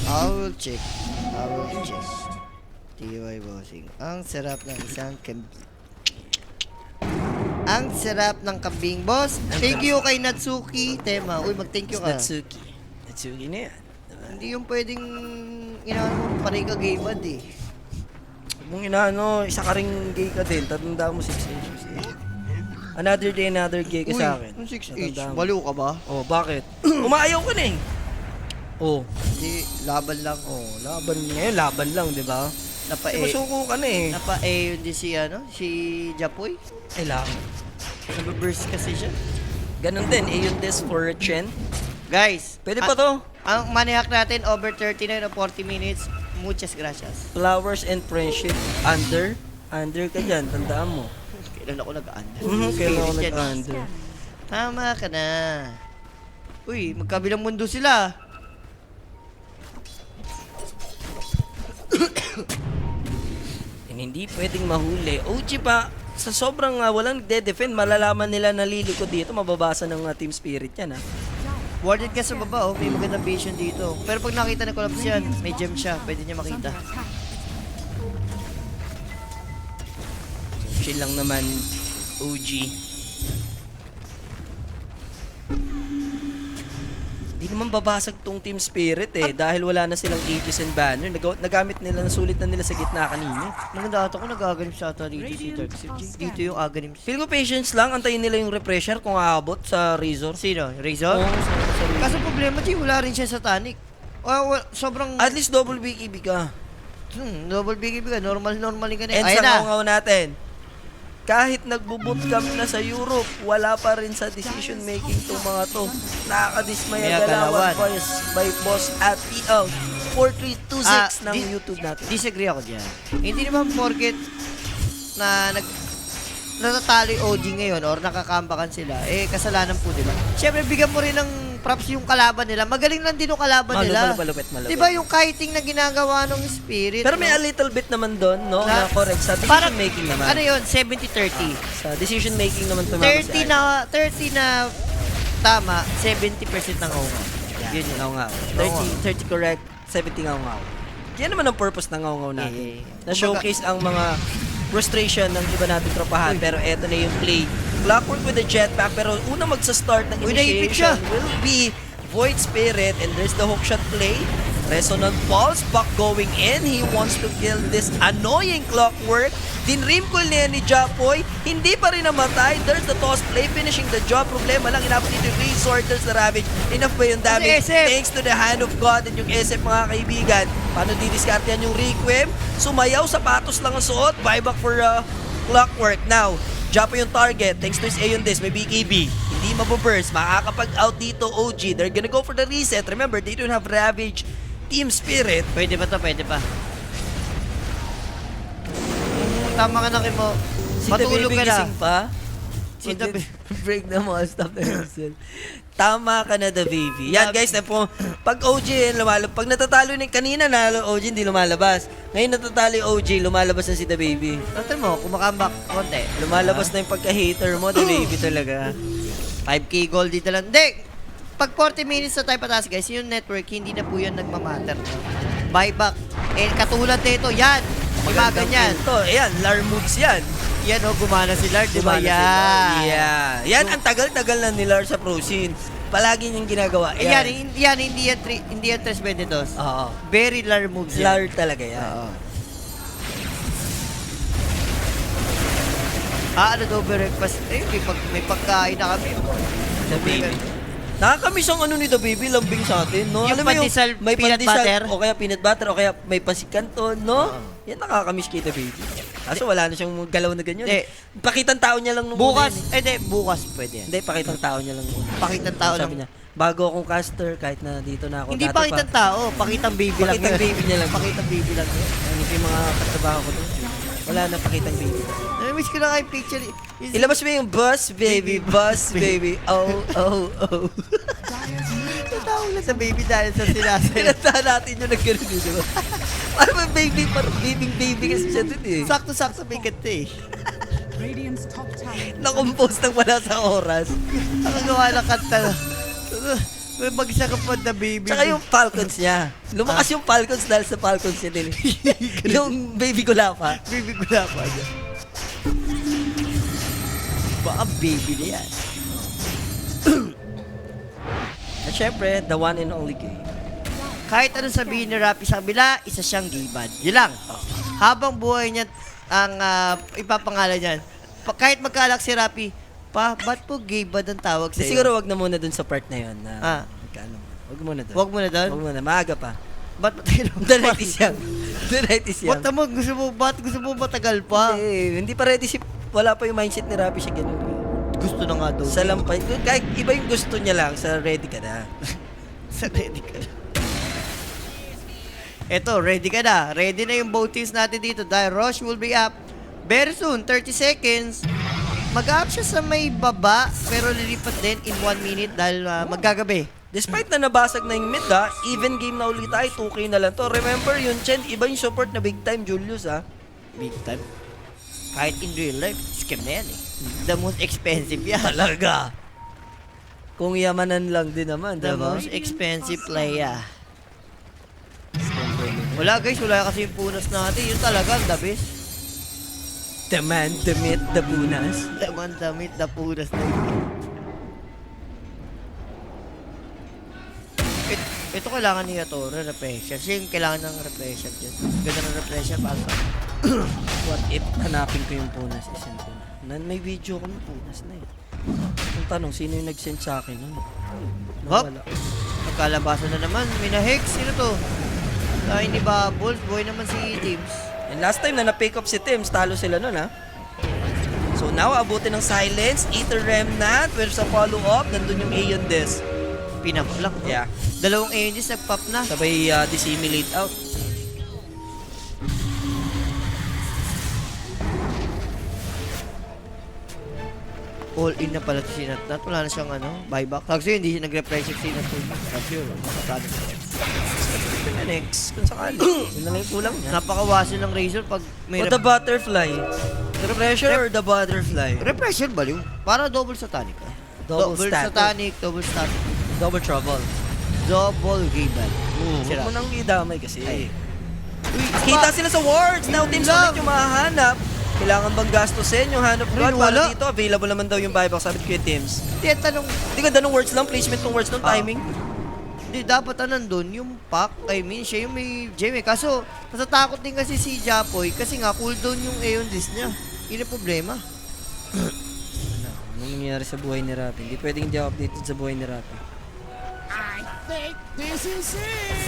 Speaker 1: I will check. TY bossing. Ang sarap ng isang kambing. Ang sarap ng kambing, boss. Thank you kay Natsuki Tema. Uy, mag-thank you ka.
Speaker 2: Natsuki. Natsuki na yan. Diba?
Speaker 1: Hindi yung pwedeng inaano mo, panay ka gay bad eh.
Speaker 2: Huwag mong inaano, isa ka ring gay ka din. Tatanda mo 6 inches eh. Another day, another gay ka sa akin.
Speaker 1: Uy, 6
Speaker 2: Tatanda
Speaker 1: inch.
Speaker 2: mo.
Speaker 1: Baliw ka ba?
Speaker 2: Oh, bakit? Umaayaw ka na eh. Oh.
Speaker 1: Hindi, laban lang.
Speaker 2: Oh, laban ngayon, laban lang, di ba?
Speaker 1: Napa-A.
Speaker 2: Masuko ka na eh.
Speaker 1: Napa-A yun din si, si Japoy.
Speaker 2: Eh lang.
Speaker 1: Nababurst kasi siya.
Speaker 2: Ganun din, eh yung this for Chen.
Speaker 1: Guys,
Speaker 2: Pwede pa to.
Speaker 1: ang manihack natin over 39 o 40 minutes. Muchas gracias.
Speaker 2: Flowers and friendship. Under ka dyan, tandaan mo.
Speaker 1: Kailan ako nag-under?
Speaker 2: Kailan ako
Speaker 1: Spirit yan.
Speaker 2: nag-under.
Speaker 1: Tama ka na. Uy, magkabilang mundo sila.
Speaker 2: And hindi pwedeng mahuli. OG pa, sa sobrang walang nagde-defend, malalaman nila naliliko dito, mababasa ng Team Spirit yan ha.
Speaker 1: Warded ka sa baba, oh. May magandang vision dito. Pero pag nakita na collapse yan, may gem siya. Pwede niya makita.
Speaker 2: Chill lang naman, OG. Hindi naman babasag tong Team Spirit eh, dahil wala na silang aegis and banner. Nagamit nila, nasulit na nila sa gitna kanina.
Speaker 1: Maganda ata ko nag-aganim siya ata dito si Dark Sir. Dito yung aganim.
Speaker 2: Feel ko patience lang, antayin nila yung refresher kung aabot sa Razor.
Speaker 1: Sino? Razor?
Speaker 2: Oo, sa Razor.
Speaker 1: Kaso problema, G, wala rin siya sa Tanic. Sobrang...
Speaker 2: At least double BKB ka.
Speaker 1: double BKB ka. Normal ka na.
Speaker 2: And
Speaker 1: Ayan
Speaker 2: sa
Speaker 1: na.
Speaker 2: ngaw natin, kahit nagbo-bootcamp na sa Europe, wala pa rin sa decision making tong mga to. Nakakadismaya
Speaker 1: May
Speaker 2: galawan
Speaker 1: galawan.
Speaker 2: by Boss at PL 4326 ng YouTube natin.
Speaker 1: Disagree ako dyan. Hindi naman porket na natatalo yung OG ngayon or nakakambakan sila, kasalanan po, di ba? Siyempre, bigyan mo rin ng props yung kalaban nila. Magaling lang din yung kalaban nila.
Speaker 2: Malupit.
Speaker 1: Di ba yung kiting na ginagawa ng Spirit?
Speaker 2: Pero may
Speaker 1: no?
Speaker 2: a little bit naman doon, no? Na correct. Sa decision
Speaker 1: Parang,
Speaker 2: making naman.
Speaker 1: Ano yun? 70-30.
Speaker 2: Sa decision making naman tumama
Speaker 1: 30 na tama, 70% ng ngaw.
Speaker 2: Yun yung ngaw-ngaw.
Speaker 1: Ngaw-ngaw.
Speaker 2: 30 correct, 70 ngaw-ngaw. Yan naman ang purpose ng ngaw-ngaw natin. Na-showcase ang mga frustration ng iba nating tropahan. Pero eto na yung play. Clockwork with the jetpack. Pero unang magsa-start ng
Speaker 1: Uy, naipit siya.
Speaker 2: initiation will be Void Spirit. And there's the hookshot play. Resonant Pulse back going in. He wants to kill this annoying Clockwork. Dinrim ko niya ni Japoy. Hindi pa rin namatay. There's the toss play. Finishing the job. Problema lang. Inapit dito yung Razor. There's the Ravage. Enough ba yung damage?
Speaker 1: Kasi SF.
Speaker 2: Thanks to the hand of God and yung SF mga kaibigan. Paano didiskartehan yung Requiem? Sumayaw. Sapatos lang ang suot. Buyback for Clockwork. Now, Japoy yung target. Thanks to his Aeon Disc. May BKB. Hindi mababurst. Makakapag-out dito OG. They're gonna go for the reset. Remember, they don't have Ravage. Team Spirit.
Speaker 1: Pwede pa to, pwede pa. Tama ka na, Kimo.
Speaker 2: Si The
Speaker 1: Matulog
Speaker 2: Baby
Speaker 1: ka na.
Speaker 2: gising pa.
Speaker 1: Si The
Speaker 2: Break the mall, stop the hustle. Tama ka na, The Baby. Yan, guys, pag OG, pag natatalo ni kanina na OG, hindi lumalabas. Ngayon natatalo yung OG, lumalabas na si The Baby.
Speaker 1: Tignan mo, kumakambak konti.
Speaker 2: Lumalabas na yung pagka-hater mo, The Baby talaga.
Speaker 1: 5K gold dito lang. Hindi! Pag 40 minutes na tayo pataas, guys, yung network, hindi na po yan nagmamatter. Buyback. Eh, katulad nito, yan. Mga ganyan.
Speaker 2: Ito, ayan, Lar moves yan.
Speaker 1: Yan, oh, gumana si Lard, di ba?
Speaker 2: Gumana si
Speaker 1: Yan.
Speaker 2: Lar. Yeah. Yan, ang tagal-tagal na ni Lar sa pro scene. Palagi niyang ginagawa.
Speaker 1: Yan, hindi yan 322.
Speaker 2: Oo.
Speaker 1: Very Lard moves yan.
Speaker 2: Lar talaga yan.
Speaker 1: Oo. Ano daw breakfast? Eh, may pagkain na kami.
Speaker 2: The Baby. Nakakamiss ang ano ni The Baby, lambing sa atin, no?
Speaker 1: Yung
Speaker 2: Alam mo
Speaker 1: pandesal,
Speaker 2: may
Speaker 1: peanut
Speaker 2: pandesal,
Speaker 1: butter.
Speaker 2: o kaya peanut butter, o kaya may pasikanton, no? Yan nakakamiss kay The Baby. Kaso wala na siyang galaw na ganyan.
Speaker 1: Hindi.
Speaker 2: Pakitang tao niya lang nung
Speaker 1: Bukas,
Speaker 2: una yun,
Speaker 1: bukas pwede yan.
Speaker 2: Hindi, pakitang tao niya lang nung una.
Speaker 1: Pakitang tao
Speaker 2: Sabi
Speaker 1: lang.
Speaker 2: niya, bago akong caster, kahit na dito na ako.
Speaker 1: Hindi
Speaker 2: dati
Speaker 1: pakitang tao, pakitang baby lang.
Speaker 2: Pakitang baby niya lang.
Speaker 1: Pakitang baby lang.
Speaker 2: Ano yung mga katrabaho ko doon. Wala na pakitang baby.
Speaker 1: Namiss ko na kayo picture.
Speaker 2: Ilabas mo yung boss, baby, boss, baby. Oh, oh, oh.
Speaker 1: Tatawag na sa baby dahil sa sinasabi.
Speaker 2: Pinatahan natin yung nagkaroon dito. Parang baby kasi siya dun eh.
Speaker 1: Sakto-sakto may ganda eh.
Speaker 3: Radiant's top tower.
Speaker 2: Na-compose nang wala sa oras.
Speaker 1: Nakagawa ng kanta na. May mag-isa ka pa na baby.
Speaker 2: Tsaka yung Falcons niya. Lumakas yung Falcons dahil sa Falcons niya din. Yung baby ko pa.
Speaker 1: Baby ko na pa niya. Baka baby na yan.
Speaker 2: At syempre, the one and only game.
Speaker 1: Kahit anong sabihin ni Rapi sa kabila, isa siyang gibad. Yun lang. Habang buhay niya ang ipapangalan niyan. Kahit magkaalak si Rapi, ba't po gibad ang tawag
Speaker 2: Di
Speaker 1: sa'yo?
Speaker 2: siguro wag na muna dun sa part na yun. Na, wag muna dun.
Speaker 1: Wag mo na doon?
Speaker 2: Wag muna, maaga pa.
Speaker 1: Ba't matagal
Speaker 2: The night is young. The night is young.
Speaker 1: Ba't naman gusto mo matagal pa?
Speaker 2: Hindi pa ready si... Wala pa yung mindset ni Rapi siya ganun.
Speaker 1: Gusto na nga daw.
Speaker 2: Sa lampay. Kahit iba yung gusto niya lang, sa ready ka na.
Speaker 1: Sa ready ka na. Eto, ready ka na. Ready na yung boatings natin dito dahil Rush will be up very soon, 30 seconds. Mag-up siya sa may baba pero lilipat din in 1 minute dahil maggagabi.
Speaker 2: Despite na nabasag na yung mid even game na ulit tayo, 2K na lang to. Remember yun, Chen, iba yung support na big time, Julius
Speaker 1: Big time. Kahit in real life, scam na yan eh. The most expensive yan.
Speaker 2: Talaga. Kung yamanan lang din naman,
Speaker 1: The
Speaker 2: diba?
Speaker 1: most expensive player. Wala guys, wala kasi yung punas natin. Yun talaga, the best.
Speaker 2: The man, the myth, the bunas.
Speaker 1: Laman damit na punas na yun. Ito kailangan ni Yatoro, repression. Siya yung kailangan ng repression dyan. Ganda ng repression para sa...
Speaker 2: What if hanapin ko yung punas, isend ko na. May video ko ng punas na eh. Ang tanong, sino yung nag-send sa akin nun?
Speaker 1: Hop!
Speaker 2: Nawala.
Speaker 1: Nagkalabasan na naman. May na-hex. Sino to? Hindi ba Bulls? Boy naman si James.
Speaker 2: And last time na na-pick up si Tims, talo sila nun So now, abutin ng silence, Aether Remnant, where's sa follow-up, nandun yung Aeon Disc.
Speaker 1: Pinapalak.
Speaker 2: Yeah.
Speaker 1: Dalawang ANGs nag-pop na.
Speaker 2: Sabay dissimulate out.
Speaker 1: All in na pala si Sinatnat. Wala na siyang buyback. Kasi hindi siya nag-repression si Sinatnat. Kasi yun, makasali siya.
Speaker 2: Next, kung sakali. Yun na lang yung kulang niya.
Speaker 1: Napakawasin ng Razor pag may
Speaker 2: O the butterfly. The pressure or the butterfly?
Speaker 1: repression baliw. Para double satanic.
Speaker 2: Double static.
Speaker 1: satanic, double static.
Speaker 2: Double trouble.
Speaker 1: Double gable.
Speaker 2: Huwag mo nang idamay kasi.
Speaker 1: Ay. Uy,
Speaker 2: Kita sila sa wards! Now Team
Speaker 1: Lang.
Speaker 2: Solid yung mahahanap. Kailangan bang gastusin yung hanap
Speaker 1: Ay,
Speaker 2: guard
Speaker 1: wala.
Speaker 2: para dito? Available naman daw yung buyback, sabi ko yung Teams.
Speaker 1: Hindi, tanong.
Speaker 2: Hindi ganda ng words lang, placement ng words ng timing.
Speaker 1: Hindi, dapat nandun yung pack. I mean, siya yung may Jamie. Kaso, natatakot din kasi si Japoy kasi nga cooldown yung Aeon Disc niya. Yun ang problema.
Speaker 2: Anong nangyayari sa buhay ni Rapi? Hindi pwedeng hindi ako updated sa buhay ni Rapi.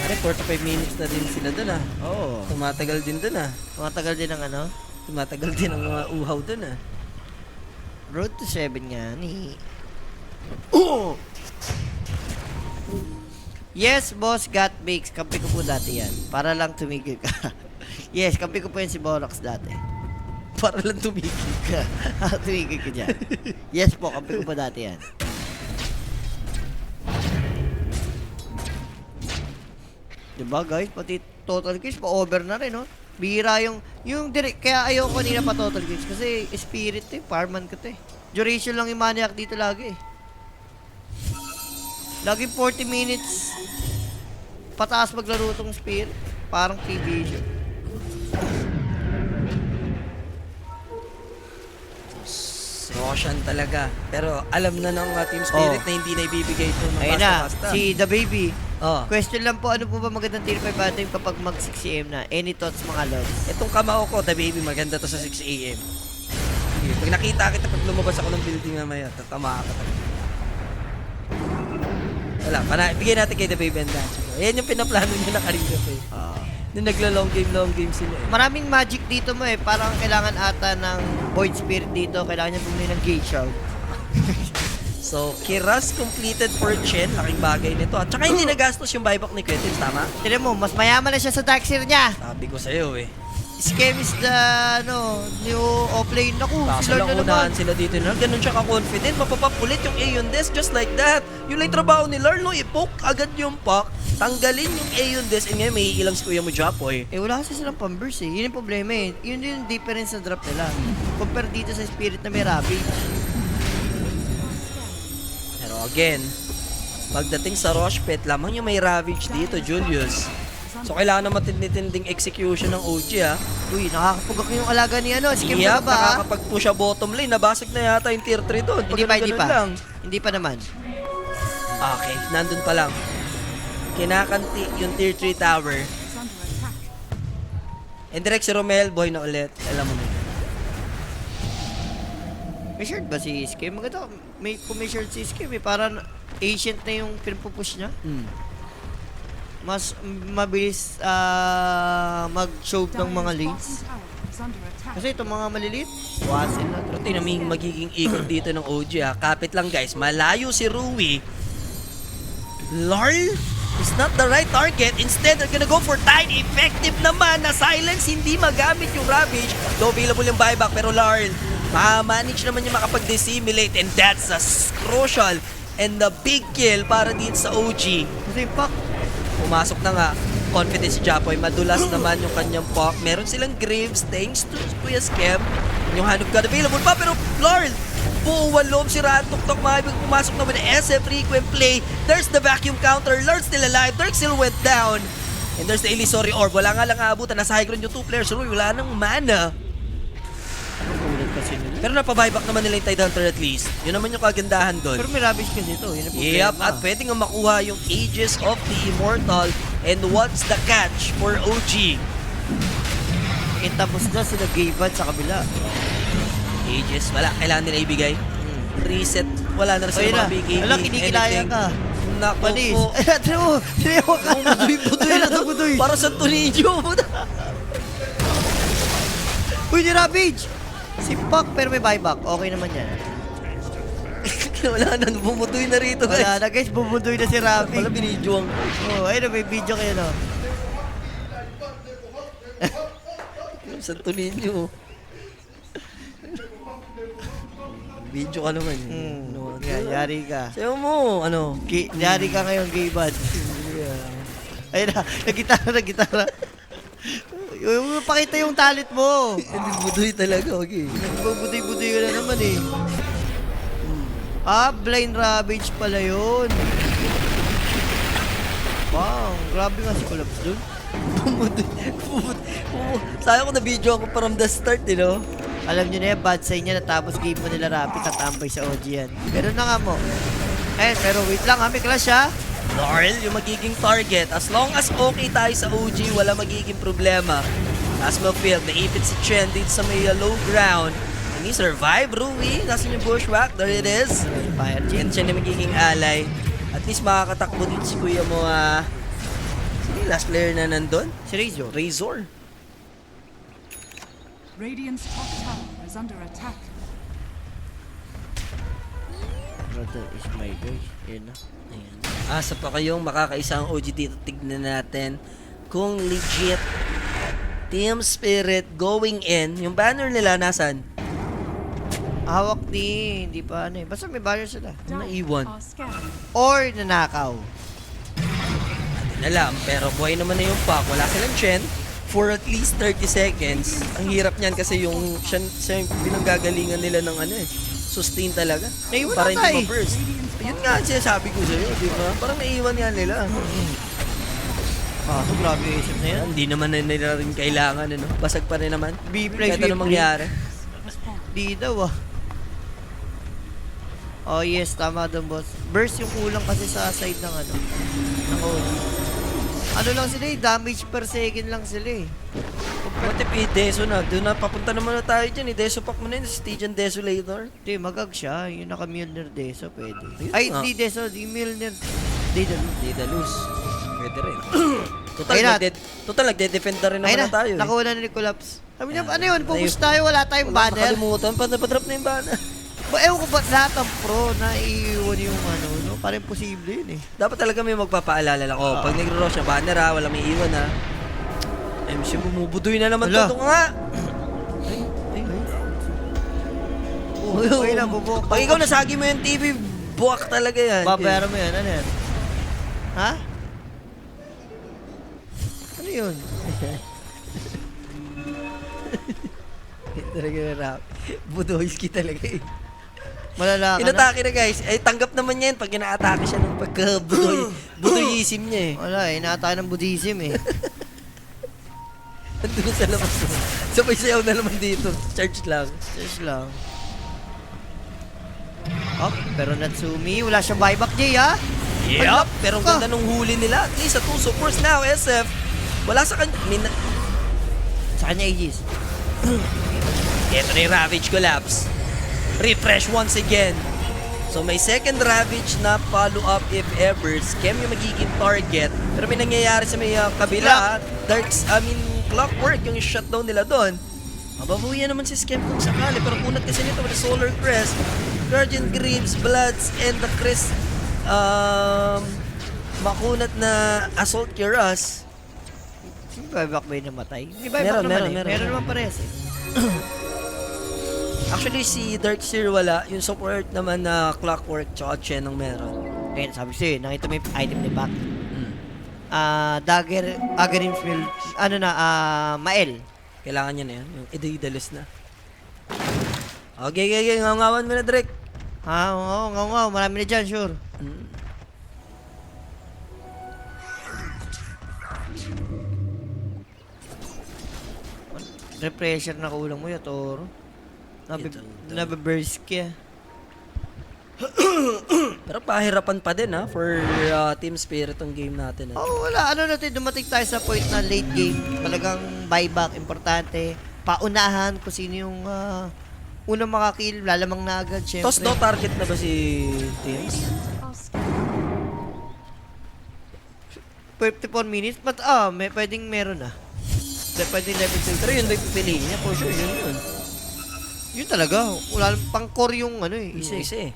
Speaker 2: Pare, 45 minutes na din sila dun
Speaker 1: Oo.
Speaker 2: Tumatagal din dun
Speaker 1: Matagal din ang
Speaker 2: Tumatagal din ang mga uhaw dun
Speaker 1: Road to 7 nga ni. Yes, boss, got bakes. Kampi ko po dati yan. Para lang tumigil ka. Yes, kampi ko po yan si Borox dati.
Speaker 2: para lang tumigil ka.
Speaker 1: Tumigil ka dyan. Yes po, kampi ko pa dati yan. Diba guys, pati total kills pa-over na rin, no? Bihira yung direct, kaya ayaw ko kanina pa total kills kasi spirit eh, fireman ka to eh. Duration lang yung maniac dito lagi eh. Lagi 40 minutes pataas maglaro tong spirit. Parang PB siya.
Speaker 2: Roshan talaga. Pero alam na ng Team Spirit
Speaker 1: Oh.
Speaker 2: na hindi na ibibigay ito ng
Speaker 1: Ayun na,
Speaker 2: basta-basta.
Speaker 1: si The Baby.
Speaker 2: Oh.
Speaker 1: Question lang po, ano po ba magandang tier 5 item kapag mag 6 AM na? Any thoughts mga lods?
Speaker 2: Itong kamao ko, the baby, maganda to sa 6 AM. Sige, pag nakita kita, pag lumabas ako ng building mamaya, tatama ka talaga. Wala, bigyan natin kay the baby and dance. Ayan yung pinaplano niya na kanina pa eh. Nung nagla-long game sila eh.
Speaker 1: Maraming magic dito mo eh. Parang kailangan ata ng Void Spirit dito. Kailangan niya bumili ng Gate Shroud.
Speaker 2: So, Kiras completed for Chen. Laking bagay nito. At saka hindi nagastos yung buyback ni Quentin, tama?
Speaker 1: Tignan mo, mas mayaman na siya sa Darkseer niya.
Speaker 2: Sabi ko sa'yo eh.
Speaker 1: Scam is the, new offlane. Naku, si
Speaker 2: Kaso
Speaker 1: Lord
Speaker 2: lang
Speaker 1: na naman.
Speaker 2: unahan sila dito na ganun siya ka-confident. Mapapapulit yung Aeon Desk just like that. Yung lang trabaho ni Lord, no? I-poke agad yung pack. Tanggalin yung Aeon Desk. And ngayon, may ilang si Kuya mo Japoy.
Speaker 1: Eh, wala kasi silang pambers eh. Yun yung problema eh. Yun yung difference sa drop nila. Compare dito sa Spirit na may Ravage.
Speaker 2: Pero again, pagdating sa Rosh Pit, lamang yung may Ravage dito, Julius. So, kailangan na matinding execution ng OG, ha?
Speaker 1: Uy, nakakapugak yung alaga ni ano. Scam
Speaker 2: Yep,
Speaker 1: ka ba?
Speaker 2: nakakapag-push siya bottom lane. Nabasag na yata yung tier 3 doon.
Speaker 1: Hindi pa, hindi
Speaker 2: ganun-ganun
Speaker 1: pa.
Speaker 2: lang.
Speaker 1: Hindi pa naman.
Speaker 2: Okay, nandun pa lang. Kinakanti yung tier 3 tower.
Speaker 3: It's under attack.
Speaker 2: And direct si Romel, boy na ulit. Alam mo na yun.
Speaker 1: May shard ba si Scam? Maganda, kung may shard si Scam eh. Parang ancient na yung pinpupush niya. Mas mabilis mag-show ng mga
Speaker 3: Dire's
Speaker 1: lanes.
Speaker 3: bottom tower is under attack.
Speaker 1: Kasi itong mga maliliit, wasin na.
Speaker 2: Pero tingnan mo yung magiging ikot dito ng OG, ha? Kapit lang, guys. Malayo si Rui. Larl is not the right target. Instead, they're gonna go for Tide. Effective naman na silence. Hindi magamit yung Ravage. Though available yung buyback. Pero Larl, ma-manage naman yung makapag-dissimulate. And that's a crucial and the big kill para dito sa OG.
Speaker 1: Kasi pak,
Speaker 2: Pumasok na nga. Confidence si Japoy. Madulas naman yung kanyang puck. Meron silang Graves thanks to Kuya Scam. Yung Hand of God available pa. Pero Lord, buuan loob si Rantok-Tok. Maibig pumasok na with the SF frequent play. There's the vacuum counter. Lord still alive. Dirk still went down. And there's the Illusory Orb. Wala nga lang aabutan. Nasa high ground yung two players. Rui, wala nang mana.
Speaker 1: ulit kasi nila.
Speaker 2: Pero napabuyback naman nila yung Tide Hunter at least. Yun naman yung kagandahan doon.
Speaker 1: Pero may Ravage kasi ito. Yun ang problema.
Speaker 2: Yep, at pwede nga makuha yung Aegis of the Immortal. And what's the catch for OG?
Speaker 1: Eh, tapos na sila Gayvad sa kabila.
Speaker 2: Aegis, wala. Kailangan nila ibigay. Reset, wala na rin
Speaker 1: Ayun
Speaker 2: sila
Speaker 1: na.
Speaker 2: mabigay.
Speaker 1: Ala, kinikilaya ka.
Speaker 2: Naku
Speaker 1: Panis.
Speaker 2: po.
Speaker 1: Ay, natin mo. Sinayaw ka.
Speaker 2: Budoy na to.
Speaker 1: Budoy.
Speaker 2: Para sa Tuninyo.
Speaker 1: Uy, ni Ravage! Si Puck, pero may buyback. Okay naman yan.
Speaker 2: Wala na, bumudoy na rito guys.
Speaker 1: Wala na guys, bubudoy na si
Speaker 2: Wala
Speaker 1: Ravage.
Speaker 2: binidyoang.
Speaker 1: Oh, ayun na, may video kayo no.
Speaker 2: Sa Tuninyo. Video ka naman. Ano,
Speaker 1: Yan, yari ka.
Speaker 2: Sayo mo, ano?
Speaker 1: Yari ka ngayon, Gayvad. Ayun na, nagitara. Yung pakita yung talent mo.
Speaker 2: Hindi budoy talaga, okay.
Speaker 1: Bubudoy-budoy ka na naman eh. Ah, blind Ravage pala yun. Wow, grabe nga si Collapse dun.
Speaker 2: Sayang ko na video ako from the start, you know?
Speaker 1: Alam nyo na yan, bad sign niya, natapos game mo nila Rapid, tatambay sa OG yan. Pero na nga mo. Eh, pero wait lang ha, may clash ha.
Speaker 2: Laurel, yung magiging target. As long as okay tayo sa OG, wala magiging problema. Asmofield, naipit si Chen dito sa may low ground. And he survived, Rui. Nasaan yung bushwhack? There it is.
Speaker 1: Fire
Speaker 2: And
Speaker 1: Jin.
Speaker 2: Chen na magiging ally. At least makakatakbo dito si kuya mo. Sino yung last player na nandun?
Speaker 1: Si Razor.
Speaker 2: Razor.
Speaker 3: Radiant's top tower is under attack.
Speaker 1: Brother is my guy. Yun na.
Speaker 2: Ayan. Asa pa kayong makakaisang OG dito. Tignan natin kung legit Team Spirit going in. Yung banner nila, nasan?
Speaker 1: Hawak ni, hindi pa ano eh. Basta may barrier sila.
Speaker 2: Naiwan.
Speaker 3: Are scattered.
Speaker 1: Or nanakaw.
Speaker 2: Hindi alam, pero buhay naman na yung pack. Wala silang Chen for at least 30 seconds. Ang hirap niyan kasi yung siya yung pinanggagalingan nila ng ano eh. Sustain talaga.
Speaker 1: Naiwan
Speaker 2: Para
Speaker 1: na
Speaker 2: hindi
Speaker 1: tayo.
Speaker 2: ma-burst. Yun nga ang sinasabi ko sa'yo, di ba? Parang naiwan yan nila.
Speaker 1: So grabe yung isip na yan.
Speaker 2: Hindi naman na nila rin kailangan, ano? Basag pa rin naman.
Speaker 1: B-play,
Speaker 2: Kahit anong mangyari.
Speaker 1: Di daw ah. Oh yes, tama doon boss. Burst yung kulang kasi sa side ng ano, ng OG. Ano lang sila eh, damage per second lang sila eh.
Speaker 2: What if Deso na? Doon na, papunta naman na tayo dyan. Deso pack mo na yun, Stygian Desolator.
Speaker 1: Hindi, magag siya. Yung naka-Mjolnir Deso, pwede.
Speaker 2: Ayun
Speaker 1: Ay,
Speaker 2: nga.
Speaker 1: di Deso, di Mjolnir. Di Deso.
Speaker 2: Daedalus. Pwede rin. Total,
Speaker 1: Ayun na.
Speaker 2: total nagde-defend na rin
Speaker 1: Ay
Speaker 2: naman
Speaker 1: na,
Speaker 2: na tayo.
Speaker 1: nakuha na ni Collapse. Sabi niya,
Speaker 2: Ayan.
Speaker 1: ano yun, pumus tayo, wala tayong
Speaker 2: Wala
Speaker 1: banner.
Speaker 2: makalimutan, padrop na yung banner.
Speaker 1: Ewan ko ba't lahat ng pro na iiwan yung ano, no? Parang imposible yun eh.
Speaker 2: Dapat talaga may magpapaalala lang. Oh, pag nagro-rush na banner ha, wala may iwan ha. MC bumubudoy na naman
Speaker 1: Wala.
Speaker 2: to nga.
Speaker 1: Okay na, bubuk.
Speaker 2: Pag ikaw nasagi mo yung TV, buwak talaga yan.
Speaker 1: Babayaran mo yan, ano yan? Ha? Ano yun?
Speaker 2: Talaga na rap. Budoyski talaga eh.
Speaker 1: Malala ka na.
Speaker 2: Inatake na guys. Eh, tanggap naman yan pag ina-atake siya ng pagka-budoyism niya eh.
Speaker 1: Wala eh, naatake ng Buddhism eh.
Speaker 2: Nandun sa labas mo. Sabay sayaw na naman dito. Charge lang.
Speaker 1: Just lang. Oh, pero Natsumi, wala siyang buyback, Jay, ha?
Speaker 2: Yup. Pero ang
Speaker 1: ka.
Speaker 2: ganda nung huli nila. At least sa 2 supports now, SF. Wala sa kanya.
Speaker 1: Sa kanya, Aegis.
Speaker 2: Ito na yung Ravage collapse. Refresh once again. So may second Ravage na follow-up if ever. Scam yung magiging target. Pero may nangyayari sa may kabila. Clockwork yung shutdown nila doon. Mababuyan naman si Scam kung sakali. Pero kunat kasi nito with the Solar Crest, Guardian Greaves, Bloods, and the Crest. Makunat na Assault Cuirass.
Speaker 1: Yung buyback ba yung namatay? May buyback
Speaker 2: Meron,
Speaker 1: naman
Speaker 2: meron.
Speaker 1: Meron naman parehas eh.
Speaker 2: Actually, si Darkseer wala. Yung support naman na Clockwork tsaka Chen ang meron.
Speaker 1: Ayun, sabi ko sa'yo, nakita mo yung item ni Back. Dagger, Agarin Field, Mael.
Speaker 2: Kailangan niya na yan. Yung ididalus na. Okay. Ngawan mo na, Drake.
Speaker 1: Ha, oo, marami na dyan, sure. Repressure na kulang mo yun, Toro.
Speaker 2: Ito.
Speaker 1: Nabe-burst ka.
Speaker 2: Pero pahirapan pa din ha for Team Spirit ang game natin.
Speaker 1: Oh, wala. Ano natin, dumating tayo sa point na late game. Talagang buyback, importante. Paunahan kung sino yung unang makakill. Lalamang na agad, syempre.
Speaker 2: Toss daw target na ba si Teams?
Speaker 3: Are scattered.
Speaker 1: 54 minutes, but pwedeng meron ah. Pwedeng level 2.
Speaker 2: Pero yun ba yung pipiliin niya? For sure, yun.
Speaker 1: Yun talaga. Wala pang core yung ano eh.
Speaker 2: Isa eh.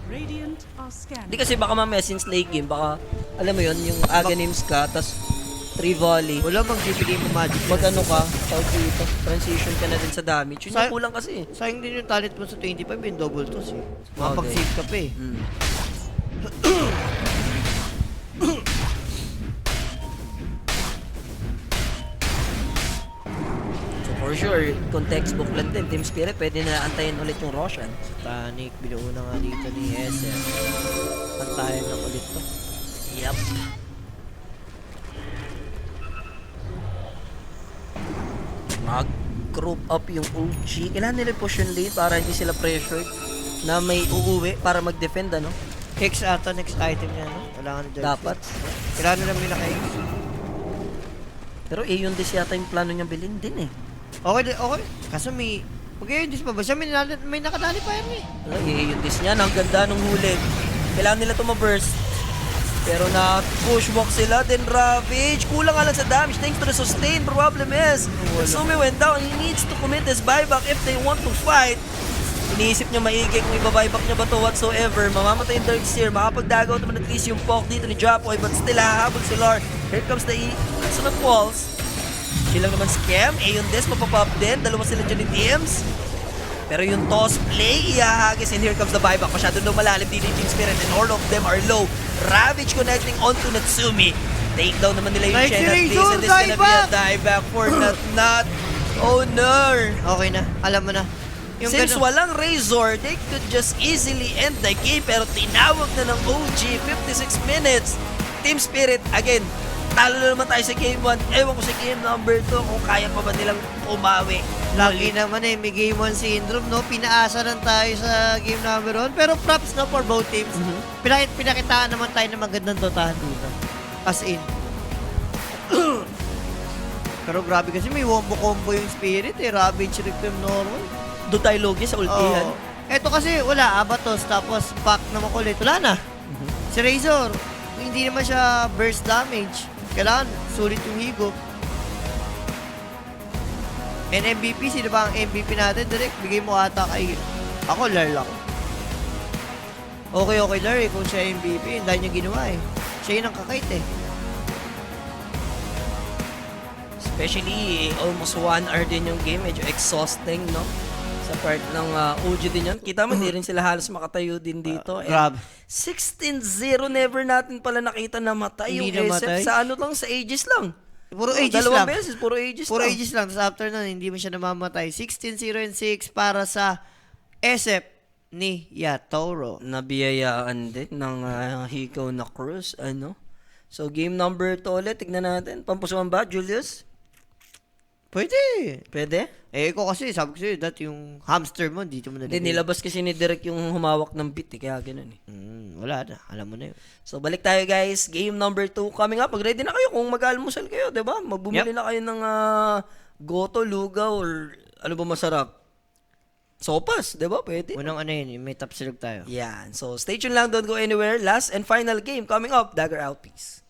Speaker 3: Radiant are scattered.
Speaker 2: Hindi kasi baka mamaya since late game, baka alam mo yun, yung Aghanims ka, tas 3 volley.
Speaker 1: Wala mang bibigay mo magic.
Speaker 2: Mag ano ka, tawag dito, transition ka na din sa damage. Yun yung
Speaker 1: Sa-
Speaker 2: kulang kasi.
Speaker 1: Sayang din yung talent mo sa 25 yung double toss eh.
Speaker 2: Okay.
Speaker 1: Makapag-save ka pa eh.
Speaker 2: So for sure, kung textbook lang din, Team Spirit, pwede na antayin ulit yung Roshan.
Speaker 1: Titanic, binuo na nga dito ni SM. Pantayan lang ulit to.
Speaker 2: Yup. Mag-group up yung OG. Kailangan nila push yung lane para hindi sila pressured na may uuwi para mag-defend, ano?
Speaker 1: Hex ata next item niya, no? Kailangan na
Speaker 2: Dapat.
Speaker 1: Kailangan na nila kay Hex.
Speaker 2: Pero Aeon Dis yata yung plano niyang bilhin din eh.
Speaker 1: Okay. Kaso may... Okay, hindi pa ba siya? May nakadali pa yan eh.
Speaker 2: Wala, Aeon Dis niyan. Ang ganda nung huli. Kailangan nila ito ma-burst. Pero na pushwalk sila, then Ravage. Kulang nga lang sa damage thanks to the sustain. Problem is, Sumi went down. He needs to commit his buyback if they want to fight. Iniisip niya maigi kung ibabuyback niya ba to whatsoever. Mamamatay yung Darkseer. Makapag-dagaw naman at least yung poke dito ni Japoy. But still hahabol si Lar. Here comes the sunod walls. Chill lang naman scam. Aeon Des, mapapop din. Dalawa sila dyan ni TMs. Pero yung toss play, ihahagis. And here comes the buyback. Masyado na malalim din yung Team Spirit. And all of them are low. Ravage connecting onto Natsumi. Takedown naman nila yung
Speaker 1: Nice
Speaker 2: Chen at
Speaker 1: Razor,
Speaker 2: this. And this gonna be a
Speaker 1: dieback!
Speaker 2: dieback for Not. Oh no!
Speaker 1: Okay na, alam mo na. Yung
Speaker 2: Since
Speaker 1: ganun-
Speaker 2: walang Razor, they could just easily end the game. Pero tinawag na ng OG, 56 minutes. Team Spirit, again, talo na naman tayo sa game 1. Ewan ko sa game number 2 kung kaya pa ba nilang umawi.
Speaker 1: Lagi naman may game 1 syndrome, no? Pinaasa lang tayo sa game number 1. Pero props, no, for both teams. Pinakitaan naman tayo ng magandang dotahan dito. As in. Pero grabe kasi may wombo combo yung Spirit, Ravage, Reclaim, normal.
Speaker 2: Doon tayo logi sa ultihan.
Speaker 1: Oo. Eto kasi wala, Abatos, tapos pack na makulit. Wala na. Si Razor, hindi naman siya burst damage. Kailangan sulit yung higop. And MVP, sino ba ang MVP natin? Direct, bigay mo ata kay... Ako, Larl ako. Okay, Larl kung siya MVP. Ang dahil niya ginawa Siya yun ang kakait
Speaker 2: Especially, almost 1 hour din yung game. Medyo exhausting, no? Sa part ng OG din yun. Kita mo, hindi rin sila halos makatayo din dito. And
Speaker 1: Grabe.
Speaker 2: 16-0, never natin pala nakita na matay yung
Speaker 1: Hindi namatay?
Speaker 2: SF. Sa ano lang, sa Aegis lang.
Speaker 1: Puro Aegis
Speaker 2: Dalawang
Speaker 1: lang.
Speaker 2: beses, puro Aegis
Speaker 1: Puro
Speaker 2: lang.
Speaker 1: Aegis lang. Tapos after nun, hindi mo siya namamatay. 16-0-6 para sa SF ni Yatoro.
Speaker 2: Nabiyayaan din ng Hikaw na Cruz. Ano? So, game number 2 ulit. Tignan natin. Pampusuan ba, Julius?
Speaker 1: Pwede.
Speaker 2: Pwede?
Speaker 1: Ko kasi, sabi ko sa'yo, dati yung hamster mo, dito mo na
Speaker 2: Hindi, nilabas kasi ni Derek yung humawak ng beat. Kaya ganun
Speaker 1: wala na. Alam mo na yun.
Speaker 2: So, balik tayo guys. Game number 2 coming up. Mag-ready na kayo kung mag-almusal kayo, di ba? Magbumili na kayo ng goto, lugaw, or ano ba masarap? Sopas, di ba? Pwede.
Speaker 1: Unang ano yun, may tapsilog tayo.
Speaker 2: Yan. So, stay tuned lang. Don't go anywhere. Last and final game coming up. Dagger out, peace.